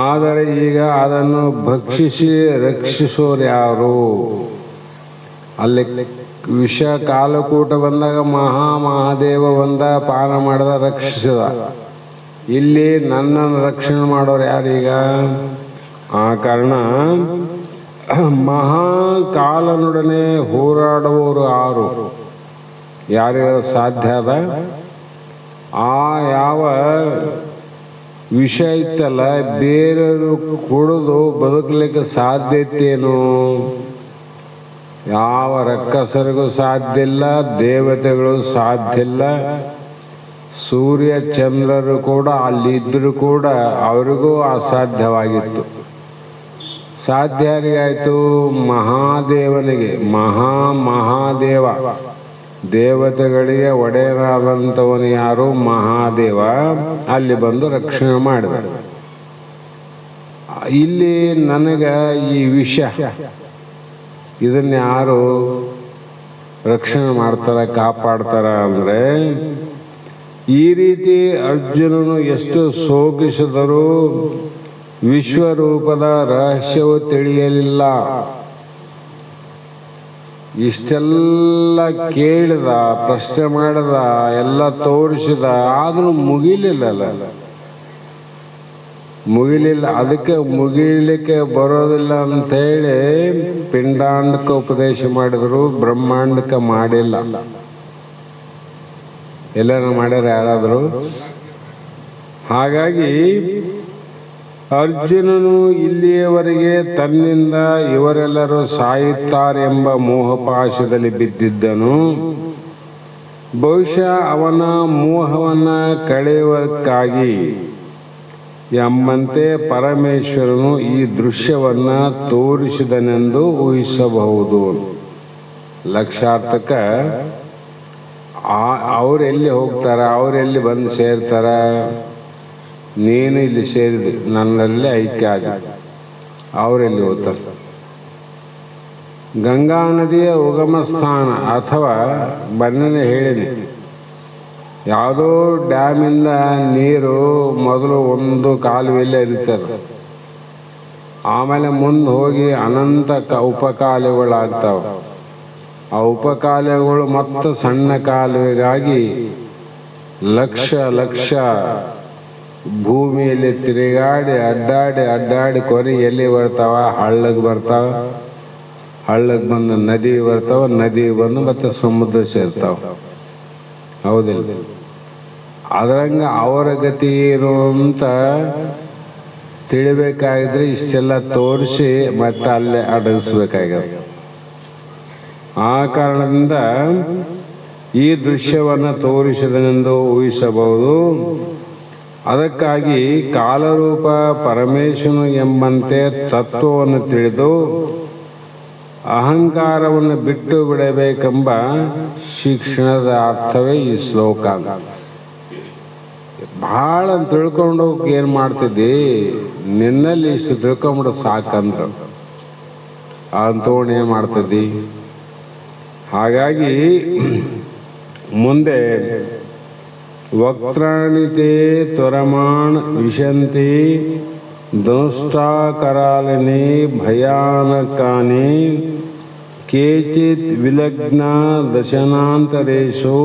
ಆದರೆ ಈಗ ಅದನ್ನು ಭಕ್ಷಿಸಿ ರಕ್ಷಿಸೋರು ಯಾರು? ಅಲ್ಲಿ ವಿಷ ಕಾಲಕೂಟ ಬಂದಾಗ ಮಹಾದೇವ ಬಂದ, ಪಾನ ಮಾಡಿದ, ರಕ್ಷಿಸಿದ. ಇಲ್ಲಿ ನನ್ನನ್ನು ರಕ್ಷಣೆ ಮಾಡೋರು ಯಾರೀಗ? ಆ ಕಾರಣ ಮಹಾಕಾಲನೊಡನೆ ಹೋರಾಡುವವರು ಯಾರಿಗ ಸಾಧ್ಯ ಅದ? ಆ ಯಾವ ವಿಷ ಇತ್ತಲ್ಲ ಬೇರೆಯವರು ಕುಡಿದು ಬದುಕಲಿಕ್ಕೆ ಸಾಧ್ಯತೆಯೇನು? ಯಾವ ರಕ್ಕಸರಿಗೂ ಸಾಧ್ಯ ಇಲ್ಲ, ದೇವತೆಗಳು ಸಾಧ್ಯ ಇಲ್ಲ. ಸೂರ್ಯ ಚಂದ್ರರು ಕೂಡ ಅಲ್ಲಿದ್ದರೂ ಕೂಡ ಅವರಿಗೂ ಅಸಾಧ್ಯವಾಗಿತ್ತು. ಸಾಧ್ಯ ಯಾರಿಗಾಯಿತು? ಮಹಾದೇವನಿಗೆ. ಮಹಾದೇವ ದೇವತೆಗಳಿಗೆ ಒಡೆಯನಾದಂಥವನು ಯಾರು? ಮಹಾದೇವ. ಅಲ್ಲಿ ಬಂದು ರಕ್ಷಣೆ ಮಾಡಿದ. ಇಲ್ಲಿ ನನಗೆ ಈ ವಿಷ ಇದನ್ನ ಯಾರು ರಕ್ಷಣೆ ಮಾಡ್ತಾರ, ಕಾಪಾಡ್ತಾರ ಅಂದರೆ ಈ ರೀತಿ ಅರ್ಜುನನು ಎಷ್ಟು ಸೋಕಿಸಿದರೂ ವಿಶ್ವರೂಪದ ರಹಸ್ಯವು ತಿಳಿಯಲಿಲ್ಲ. ಇಷ್ಟೆಲ್ಲ ಕೇಳಿದ, ಪ್ರಶ್ನೆ ಮಾಡಿದ, ಎಲ್ಲ ತೋರಿಸಿದ, ಆದರೂ ಮುಗಿಲಿಲ್ಲ. ಅದಕ್ಕೆ ಮುಗಿಲಿಕ್ಕೆ ಬರೋದಿಲ್ಲ ಅಂತೇಳಿ ಪಿಂಡಾಂಡಕ್ಕೆ ಉಪದೇಶ ಮಾಡಿದ್ರು, ಬ್ರಹ್ಮಾಂಡಕ್ಕೆ ಮಾಡಿಲ್ಲ. ಎಲ್ಲಾರು ಮಾಡ್ಯಾರ ಯಾರಾದರೂ? ಹಾಗಾಗಿ ಅರ್ಜುನನು ಇಲ್ಲಿಯವರೆಗೆ ತನ್ನಿಂದ ಇವರೆಲ್ಲರೂ ಸಾಯುತ್ತಾರೆಂಬ ಮೋಹಪಾಶದಲ್ಲಿ ಬಿದ್ದಿದ್ದನು. ಬಹುಶಃ ಅವನ ಮೋಹವನ್ನು ಕಳೆಯುವುದಕ್ಕಾಗಿ ಎಂಬಂತೆ ಪರಮೇಶ್ವರನು ಈ ದೃಶ್ಯವನ್ನು ತೋರಿಸಿದನೆಂದು ಊಹಿಸಬಹುದು. ಲಕ್ಷಾರ್ಥಕ ಅವ್ರು ಎಲ್ಲಿ ಹೋಗ್ತಾರ, ಅವರೆಲ್ಲಿ ಬಂದು ಸೇರ್ತಾರ, ನೀನು ಇಲ್ಲಿ ಸೇರಿದೆ, ನನ್ನಲ್ಲಿ ಐಕ್ಯ ಆಗಿ ಅವರೆಲ್ಲಿ ಹೋಗ್ತಾರೆ. ಗಂಗಾ ನದಿಯ ಉಗಮ ಸ್ಥಾನ ಅಥವಾ ಬಣ್ಣನೆ ಹೇಳಿದೆ, ಯಾವುದೋ ಡ್ಯಾಮಿಂದ ನೀರು ಮೊದಲು ಒಂದು ಕಾಲುವೆಯಲ್ಲಿ ಹರಿತದೆ, ಆಮೇಲೆ ಮುಂದೆ ಹೋಗಿ ಅನಂತ ಉಪಕಾಲುವೆಗಳಾಗ್ತಾವೆ. ಆ ಉಪಕಾಲುವೆಗಳು ಮತ್ತು ಸಣ್ಣ ಕಾಲುವೆಗಾಗಿ ಲಕ್ಷ ಲಕ್ಷ ಭೂಮಿಯಲ್ಲಿ ತಿರುಗಾಡಿ ಅಡ್ಡಾಡಿ ಕೊರಿ ಎಲ್ಲಿ ಬರ್ತಾವ, ಹಳ್ಳಕ್ಕೆ ಬರ್ತಾವ, ಹಳ್ಳಕ್ಕೆ ಬಂದು ನದಿ ಬರ್ತಾವ, ನದಿ ಬಂದು ಮತ್ತೆ ಸಮುದ್ರ ಸೇರ್ತಾವ. ಹೌದಿಲ್ಲ? ಅದರಂಗ ಅವರ ಗತಿ ಏನು ಅಂತ ತಿಳಿಬೇಕಾಗಿದ್ರೆ ಇಷ್ಟೆಲ್ಲ ತೋರಿಸಿ ಮತ್ತೆ ಅಲ್ಲೇ ಅಡಗಿಸ್ಬೇಕಾಗ್ಯದ. ಆ ಕಾರಣದಿಂದ ಈ ದೃಶ್ಯವನ್ನು ತೋರಿಸಿದನೆಂದು ಊಹಿಸಬಹುದು. ಅದಕ್ಕಾಗಿ ಕಾಲರೂಪ ಪರಮೇಶ್ವರನು ಎಂಬಂತೆ ತತ್ವವನ್ನು ತಿಳಿದು ಅಹಂಕಾರವನ್ನು ಬಿಟ್ಟು ಬಿಡಬೇಕೆಂಬ ಶಿಕ್ಷಣದ ಅರ್ಥವೇ ಈ ಶ್ಲೋಕ. ಭಾಳ ತಿಳ್ಕೊಂಡು ಏನು ಮಾಡ್ತಿದ್ದಿ, ನಿನ್ನಲ್ಲಿ ಇಷ್ಟು ತಿಳ್ಕೊಂಬಿಡು ಸಾಕಂತ ಅಂತೋಣ ಏನು ಮಾಡ್ತಿದ್ದಿ. ಹಾಗಾಗಿ ಮುಂದೆ ವಕ್ರಾಣಿತೆ ತ್ವರಮಾಣ ವಿಶಂತಿ ದುಷ್ಟಾಕರಾಲನೆ ಭಯಾನಕಾನಿ ಕೇಚಿತ್ ವಿಲಗ್ನ ದಶನಾಂತರೇಶು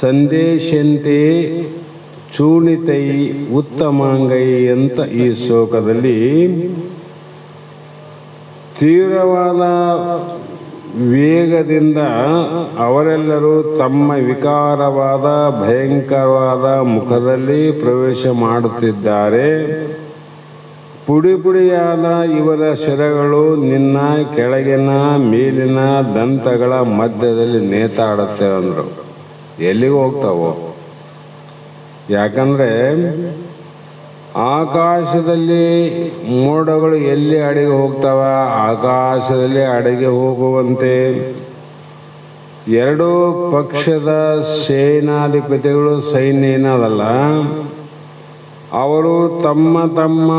ಸಂದೇಶಂತೆ ಚೂಣಿತೈ ಉತ್ತಮಾಂಗೈ ಅಂತ ಈ ಶ್ಲೋಕದಲ್ಲಿ ತೀವ್ರವಾದ ವೇಗದಿಂದ ಅವರೆಲ್ಲರೂ ತಮ್ಮ ವಿಕಾರವಾದ ಭಯಂಕರವಾದ ಮುಖದಲ್ಲಿ ಪ್ರವೇಶ ಮಾಡುತ್ತಿದ್ದಾರೆ. ಪುಡಿಯಾದ ಇವರ ಶಿರಗಳು ನಿನ್ನ ಕೆಳಗಿನ ಮೇಲಿನ ದಂತಗಳ ಮಧ್ಯದಲ್ಲಿ ನೇತಾಡುತ್ತೆ ಅಂದರು. ಎಲ್ಲಿಗೆ ಹೋಗ್ತಾವೋ? ಯಾಕಂದ್ರೆ ಆಕಾಶದಲ್ಲಿ ಮೋಡಗಳು ಎಲ್ಲಿ ಅಡಿಗೆ ಹೋಗ್ತಾವ, ಆಕಾಶದಲ್ಲಿ ಅಡಿಗೆ ಹೋಗುವಂತೆ ಎರಡೂ ಪಕ್ಷದ ಸೇನಾಧಿಪತಿಗಳು ಸೈನ್ಯ ಏನದಲ್ಲ, ಅವರು ತಮ್ಮ ತಮ್ಮ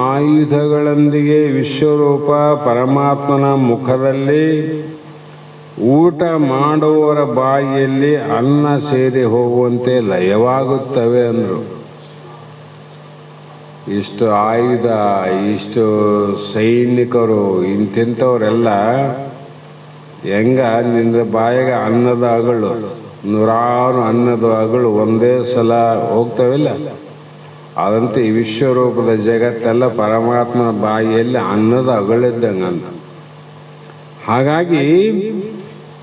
ಆಯುಧಗಳೊಂದಿಗೆ ವಿಶ್ವರೂಪ ಪರಮಾತ್ಮನ ಮುಖದಲ್ಲಿ ಊಟ ಮಾಡುವವರ ಬಾಯಿಯಲ್ಲಿ ಅನ್ನ ಸೇರಿ ಹೋಗುವಂತೆ ಲಯವಾಗುತ್ತವೆ ಅಂದರು. ಇಷ್ಟು ಆಯುಧ, ಇಷ್ಟು ಸೈನಿಕರು, ಇಂಥವರೆಲ್ಲ ಹೆಂಗ ನಿನ್ನ ಬಾಯಿಗೆ ಅನ್ನದ ಅಗಳು, ನೂರಾರು ಅನ್ನದ ಅಗಳು ಒಂದೇ ಸಲ ಹೋಗ್ತಾವಿಲ್ಲ, ಅದಂತೆ ಈ ವಿಶ್ವರೂಪದ ಜಗತ್ತೆಲ್ಲ ಪರಮಾತ್ಮನ ಬಾಯಿಯಲ್ಲಿ ಅನ್ನದ ಅಗಳಿದ್ದಂಗಂತ. ಹಾಗಾಗಿ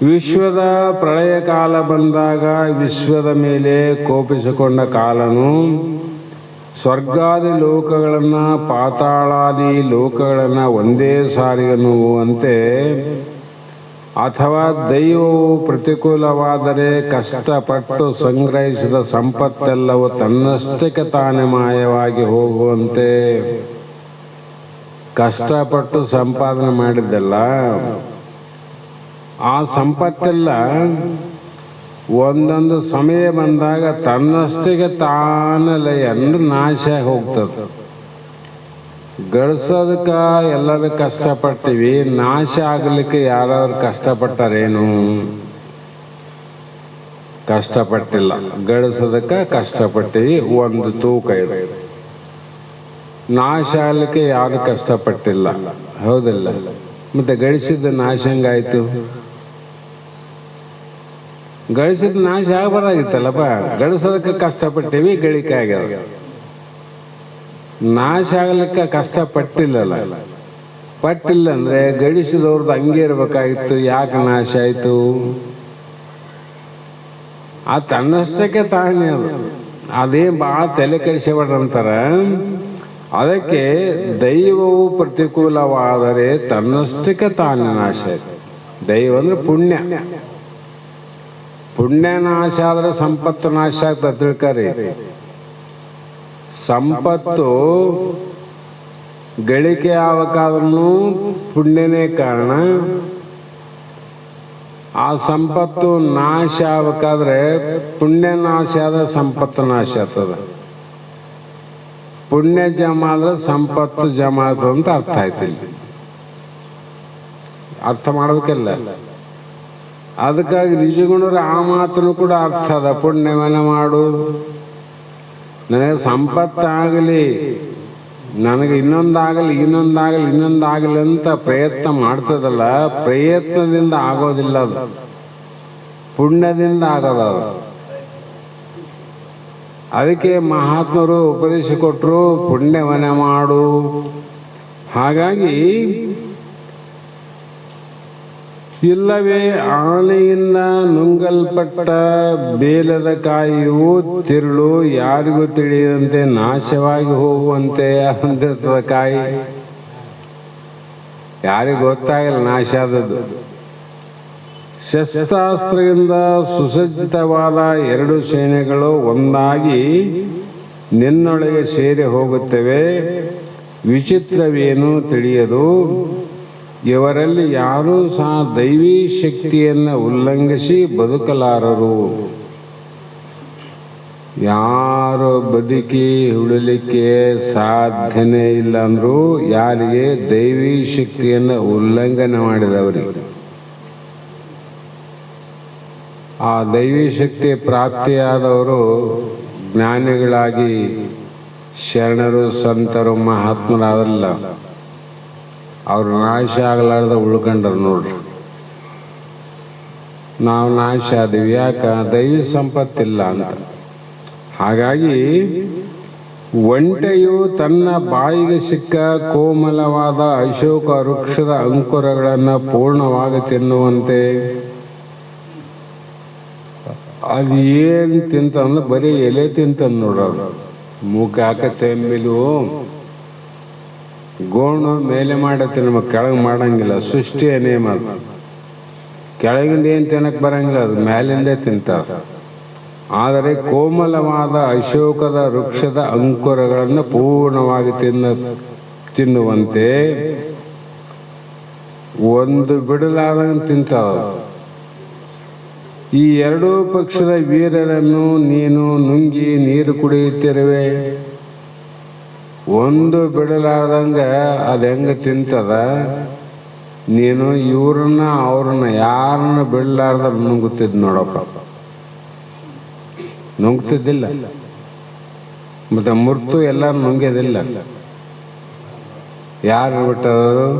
ವಿಶ್ವದ ಪ್ರಳಯ ಕಾಲ ಬಂದಾಗ ವಿಶ್ವದ ಮೇಲೆ ಕೋಪಿಸಿಕೊಂಡ ಕಾಲನು ಸ್ವರ್ಗಾದಿ ಲೋಕಗಳನ್ನು ಪಾತಾಳಾದಿ ಲೋಕಗಳನ್ನು ಒಂದೇ ಸಾರಿಗೆ ನುಗ್ಗುವಂತೆ, ಅಥವಾ ದೈವವು ಪ್ರತಿಕೂಲವಾದರೆ ಕಷ್ಟಪಟ್ಟು ಸಂಗ್ರಹಿಸಿದ ಸಂಪತ್ತೆಲ್ಲವೂ ತನ್ನಷ್ಟಕ್ಕೆ ತಾನೇ ಮಾಯವಾಗಿ ಹೋಗುವಂತೆ, ಕಷ್ಟಪಟ್ಟು ಸಂಪಾದನೆ ಮಾಡಿದ್ದೆಲ್ಲ ಆ ಸಂಪತ್ತೆಲ್ಲ ಒಂದೊಂದು ಸಮಯ ಬಂದಾಗ ತನ್ನಷ್ಟಿಗೆ ತಾನಲ್ಲ ಎಂದು ನಾಶ ಹೋಗ್ತದೆ. ಗಳಿಸೋದಕ್ಕೆ ಎಲ್ಲರೂ ಕಷ್ಟಪಡ್ತೀವಿ, ನಾಶ ಆಗಲಿಕ್ಕೆ ಯಾರಾದ್ರು ಕಷ್ಟಪಟ್ಟಾರೇನು? ಕಷ್ಟಪಟ್ಟಿಲ್ಲ. ಗಳಿಸೋದಕ್ಕೆ ಕಷ್ಟಪಟ್ಟಿವಿ, ಒಂದು ತೂಕ ಇದೆ. ನಾಶ ಆಗಲಿಕ್ಕೆ ಯಾರು ಕಷ್ಟಪಟ್ಟಿಲ್ಲ, ಹೌದಿಲ್ಲ? ಮತ್ತೆ ಗಳಿಸಿದ ನಾಶ ಹೆಂಗಾಯ್ತು? ಗಳಿಸಿದ ನಾಶ ಆಗಬಾರ್ದಾಗಿತ್ತಲ್ಲಪ್ಪ. ಗಳಿಸೋದಕ್ಕೆ ಕಷ್ಟಪಟ್ಟಿವಿ, ಗಳಿಕೆ ಆಗ್ಯಾವ. ನಾಶ ಆಗಲಿಕ್ಕೆ ಕಷ್ಟಪಟ್ಟಿಲ್ಲಲ್ಲ. ಪಟ್ಟಿಲ್ಲ ಅಂದರೆ ಗಳಿಸಿದವ್ರದ್ದು ಹಂಗೆ ಇರಬೇಕಾಗಿತ್ತು. ಯಾಕೆ ನಾಶ ಆಯಿತು? ಆ ತನ್ನಷ್ಟಕ್ಕೆ ತಾನೇ ಅದು. ಅದೇನು ಭಾಳ ತಲೆ ಕೆಡಿಸಬೇಡ್ರಂತಾರ. ಅದಕ್ಕೆ ದೈವವು ಪ್ರತಿಕೂಲವಾದರೆ ತನ್ನಷ್ಟಕ್ಕೆ ತಾನೇ ನಾಶ ಆಯಿತು. ದೈವ ಅಂದರೆ ಪುಣ್ಯ. ಪುಣ್ಯ ನಾಶ ಆದರೆ ಸಂಪತ್ತು ನಾಶ ಆಗ್ತದೆ ತಿಳ್ಕರಿ. ಸಂಪತ್ತು ಗಳಿಕೆ ಆಗಬೇಕಾದ್ರೂ ಪುಣ್ಯನೇ ಕಾರಣ, ಆ ಸಂಪತ್ತು ನಾಶ ಆಗ್ಬೇಕಾದ್ರೆ ಪುಣ್ಯ ನಾಶ ಆದ್ರೆ ಸಂಪತ್ತು ನಾಶ ಆಗ್ತದ. ಪುಣ್ಯ ಜಮಾ ಆದ್ರೆ ಸಂಪತ್ತು ಜಮಾ ಆಗ್ತದೆ ಅಂತ ಅರ್ಥ ಆಯ್ತಿಲ್ಲ. ಅರ್ಥ ಮಾಡ್ಬೇಕಲ್ಲ. ಅದಕ್ಕಾಗಿ ನಿಜಗುಣರ ಆ ಮಾತನ್ನು ಕೂಡ ಅರ್ಥ ಅದ. ಪುಣ್ಯವನ್ನ ಮಾಡು, ನನಗೆ ಸಂಪತ್ತಾಗಲಿ, ನನಗೆ ಇನ್ನೊಂದಾಗಲಿ ಅಂತ ಪ್ರಯತ್ನ ಮಾಡ್ತದಲ್ಲ, ಪ್ರಯತ್ನದಿಂದ ಆಗೋದಿಲ್ಲ, ಅದು ಪುಣ್ಯದಿಂದ ಆಗೋದು. ಅದಕ್ಕೆ ಮಹಾತ್ಮರು ಉಪದೇಶ ಕೊಟ್ಟರು, ಪುಣ್ಯವನ್ನ ಮಾಡು. ಹಾಗಾಗಿ ಇಲ್ಲವೇ ಆನೆಯಿಂದ ನುಂಗಲ್ಪಟ್ಟ ಬೇಲದ ಕಾಯಿಯು ತಿರುಳು ಯಾರಿಗೂ ತಿಳಿಯದಂತೆ ನಾಶವಾಗಿ ಹೋಗುವಂತೆ ಅಂದಿರ್ತದ. ಕಾಯಿ ಯಾರಿಗೂ ಗೊತ್ತಾಗಲ್ಲ ನಾಶ ಆದದ್ದು. ಶಸ್ತ್ರಾಸ್ತ್ರದಿಂದ ಸುಸಜ್ಜಿತವಾದ ಎರಡು ಸೇನೆಗಳು ಒಂದಾಗಿ ನಿನ್ನೊಳಗೆ ಸೇರಿ ಹೋಗುತ್ತವೆ. ವಿಚಿತ್ರವೇನು ತಿಳಿಯದು. ಇವರಲ್ಲಿ ಯಾರೂ ಸಹ ದೈವಿ ಶಕ್ತಿಯನ್ನು ಉಲ್ಲಂಘಿಸಿ ಬದುಕಲಾರರು. ಯಾರು ಬದುಕಿ ಉಳಿಲಿಕ್ಕೆ ಸಾಧ್ಯನೇ ಇಲ್ಲ ಅಂದ್ರು ಯಾರಿಗೆ ದೈವಿ ಶಕ್ತಿಯನ್ನು ಉಲ್ಲಂಘನೆ ಮಾಡಿದವರಿಗೆ. ಆ ದೈವಿ ಶಕ್ತಿ ಪ್ರಾಪ್ತಿಯಾದವರು ಜ್ಞಾನಿಗಳಾಗಿ ಶರಣರು, ಸಂತರು, ಮಹಾತ್ಮರಾದಲ್ಲ, ಅವ್ರು ನಾಶ ಆಗಲಾರ್ದ ಉಳ್ಕೊಂಡ್ರು. ನೋಡ್ರಿ, ನಾವು ನಾಶ ಆದೀವಿ. ಯಾಕ? ದೈವಿ ಸಂಪತ್ತಿಲ್ಲ ಅಂತ. ಹಾಗಾಗಿ ಒಂಟೆಯು ತನ್ನ ಬಾಯಿಗೆ ಸಿಕ್ಕ ಕೋಮಲವಾದ ಅಶೋಕ ವೃಕ್ಷದ ಅಂಕುರಗಳನ್ನು ಪೂರ್ಣವಾಗಿ ತಿನ್ನುವಂತೆ ಅದು ಏನು ತಿಂತಂದ್ರೆ ಬರೀ ಎಲೆ ತಿಂತಂದು ನೋಡೋದು. ಮೂಕ ಹಾಕತ್ತೆ ಮೇಲೂ ಗೋಣು ಮೇಲೆ ಮಾಡತ್ತೆ, ನಮಗೆ ಕೆಳಗೆ ಮಾಡಂಗಿಲ್ಲ. ಸೃಷ್ಟಿಯ ನೇಮ ಅದು. ಕೆಳಗಿಂದ ಏನು ತಿನ್ನಕ್ಕೆ ಬರಂಗಿಲ್ಲ, ಅದು ಮೇಲಿಂದೇ ತಿಂತಾರೆ. ಆದರೆ ಕೋಮಲವಾದ ಅಶೋಕದ ವೃಕ್ಷದ ಅಂಕುರಗಳನ್ನು ಪೂರ್ಣವಾಗಿ ತಿನ್ನುವಂತೆ ಒಂದು ಬಿಡಲಾದಂಗೆ ತಿಂತಾವ. ಈ ಎರಡೂ ಪಕ್ಷದ ವೀರರನ್ನು ನೀನು ನುಂಗಿ ನೀರು ಕುಡಿಯುತ್ತಿರುವೆ. ಒಂದು ಬಿಡಲಾರ್ದಂಗ ಅದು ಹೆಂಗೆ ತಿಂತದ, ನೀನು ಇವ್ರನ್ನ ಅವ್ರನ್ನ ಯಾರನ್ನ ಬಿಡಲಾರ್ದ ನುಂಗುತ್ತಿದ್ ನೋಡಪ್ಪ. ನುಂಗ್ತಿದ್ದಿಲ್ಲ, ಮತ್ತೆ ಮುರ್ತು ಎಲ್ಲ ನುಂಗ್ಯದಿಲ್ಲ. ಯಾರು ಬಿಟ್ಟರು?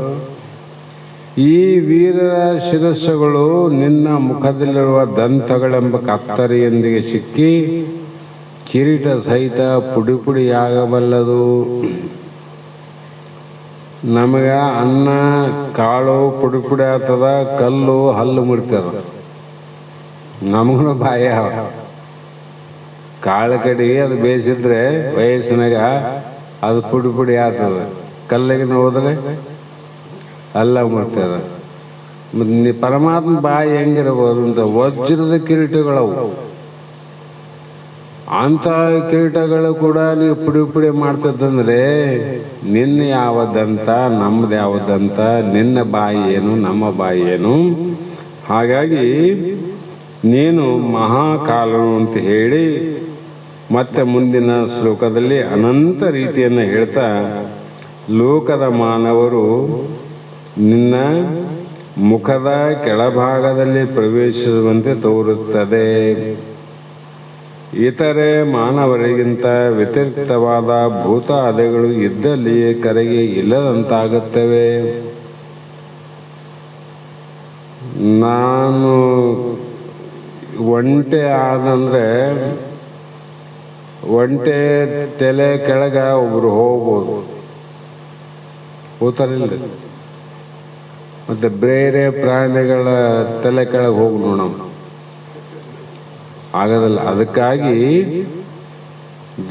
ಈ ವೀರರ ಶಿರಸ್ಸುಗಳು ನಿನ್ನ ಮುಖದಲ್ಲಿರುವ ದಂತಗಳೆಂಬ ಕತ್ತರಿಯೊಂದಿಗೆ ಸಿಕ್ಕಿ ಕಿರೀಟ ಸಹಿತ ಪುಡಿ ಪುಡಿಯಾಗಬಲ್ಲದು. ನಮಗ ಅನ್ನ ಕಾಳು ಪುಡಿ ಪುಡಿ ಆಗ್ತದ, ಕಲ್ಲು ಹಲ್ಲು ಮುರಿತದ. ನಮಗೂ ಬಾಯ ಕಾಳು ಕಡೆಗೆ ಅದು ಬೇಯಿಸಿದ್ರೆ ವಯಸ್ಸಿನಾಗ ಅದು ಪುಡಿ ಪುಡಿ ಆಗ್ತದ. ಕಲ್ಲಿಗೆ ಹೋದ್ರೆ ಅಲ್ಲ ಮುರ್ತದ. ಮತ್ತೆ ಪರಮಾತ್ಮ ಬಾಯಿ ಹೆಂಗಿರಬಹುದು ಅಂತ ವಜ್ರದ ಕಿರೀಟಗಳವು. ಅಂತ ಕಿರೀಟಗಳು ಕೂಡ ನೀವು ಪುಡಿ ಪುಡಿ ಮಾಡ್ತದಂದ್ರೆ ನಿನ್ನ ಯಾವದಂತ ನಮ್ಮದು ಯಾವದಂತ, ನಿನ್ನ ಬಾಯಿ ಏನು ನಮ್ಮ ಬಾಯಿ ಏನು. ಹಾಗಾಗಿ ನೀನು ಮಹಾಕಾಲನು ಅಂತ ಹೇಳಿ ಮತ್ತೆ ಮುಂದಿನ ಶ್ಲೋಕದಲ್ಲಿ ಅನಂತ ರೀತಿಯನ್ನು ಹೇಳ್ತಾ, ಲೋಕದ ಮಾನವರು ನಿನ್ನ ಮುಖದ ಕೆಳಭಾಗದಲ್ಲಿ ಪ್ರವೇಶಿಸುವಂತೆ ತೋರುತ್ತದೆ. ಇತರೆ ಮಾನವರಿಗಿಂತ ವ್ಯತಿರಿಕ್ತವಾದ ಭೂತಾದಿಗಳು ಇದ್ದಲ್ಲಿಯೇ ಕರೆಗೆ ಇಲ್ಲದಂತಾಗುತ್ತವೆ. ನಾನು ಒಂಟೆ ಆದಂದ್ರೆ ಒಂಟೆ ತಲೆ ಕೆಳಗ ಒಬ್ರು ಹೋಗ್ಬೋದು, ಹೋತಾರಿಲ್ಲ. ಮತ್ತೆ ಬೇರೆ ಪ್ರಾಣಿಗಳ ತಲೆ ಕೆಳಗೆ ಹೋಗಿ ನೋಡೋಣ, ಆಗೋದಿಲ್ಲ. ಅದಕ್ಕಾಗಿ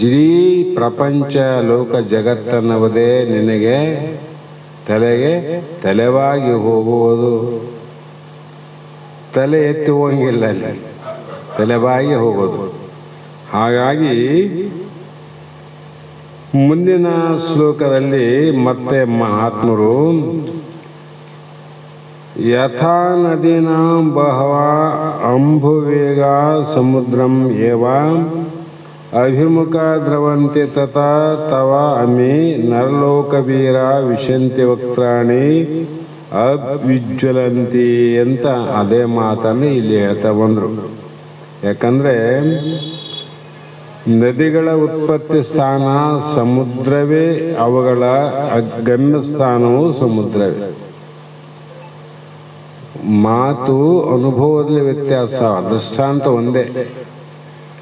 ಜಿಡೀ ಪ್ರಪಂಚ ಲೋಕ ಜಗತ್ತನ್ನವುದೇ ನಿನಗೆ ತಲೆಗೆ ತಲೆವಾಗಿ ಹೋಗುವುದು. ತಲೆ ಎತ್ತಿ ಹೋಗಂಗಿಲ್ಲ, ಅಲ್ಲಿ ತಲೆಬಾಗಿ ಹೋಗೋದು. ಹಾಗಾಗಿ ಮುಂದಿನ ಶ್ಲೋಕದಲ್ಲಿ ಮತ್ತೆ ಮಹಾತ್ಮರು ಯಥಾ ನದೀನಾಂ ಬಹವ ಅಂಬುವೇಗ ಸಮುದ್ರಂ ಏವ ಅಭಿಮುಖ ದ್ರವಂತಿ ತಥಾ ತವ ಅಮಿ ನರಲೋಕವೀರ ವಿಶಂತಿ ವಕ್ರಾಣಿ ಅವಿಜ್ವಲಂತಿ ಅಂತ ಅದೇ ಮಾತನ್ನು ಇಲ್ಲಿ ಹೇಳ್ತಾ ಬಂದರು. ಯಾಕಂದ್ರೆ ನದಿಗಳ ಉತ್ಪತ್ತಿ ಸ್ಥಾನ ಸಮುದ್ರವೇ, ಅವುಗಳ ಗಮ್ಯ ಸ್ಥಾನವೂ ಸಮುದ್ರವೇ. ಮಾತು ಅನುಭವದಲ್ಲಿ ವ್ಯತ್ಯಾಸ, ದೃಷ್ಟಾಂತ ಒಂದೇ.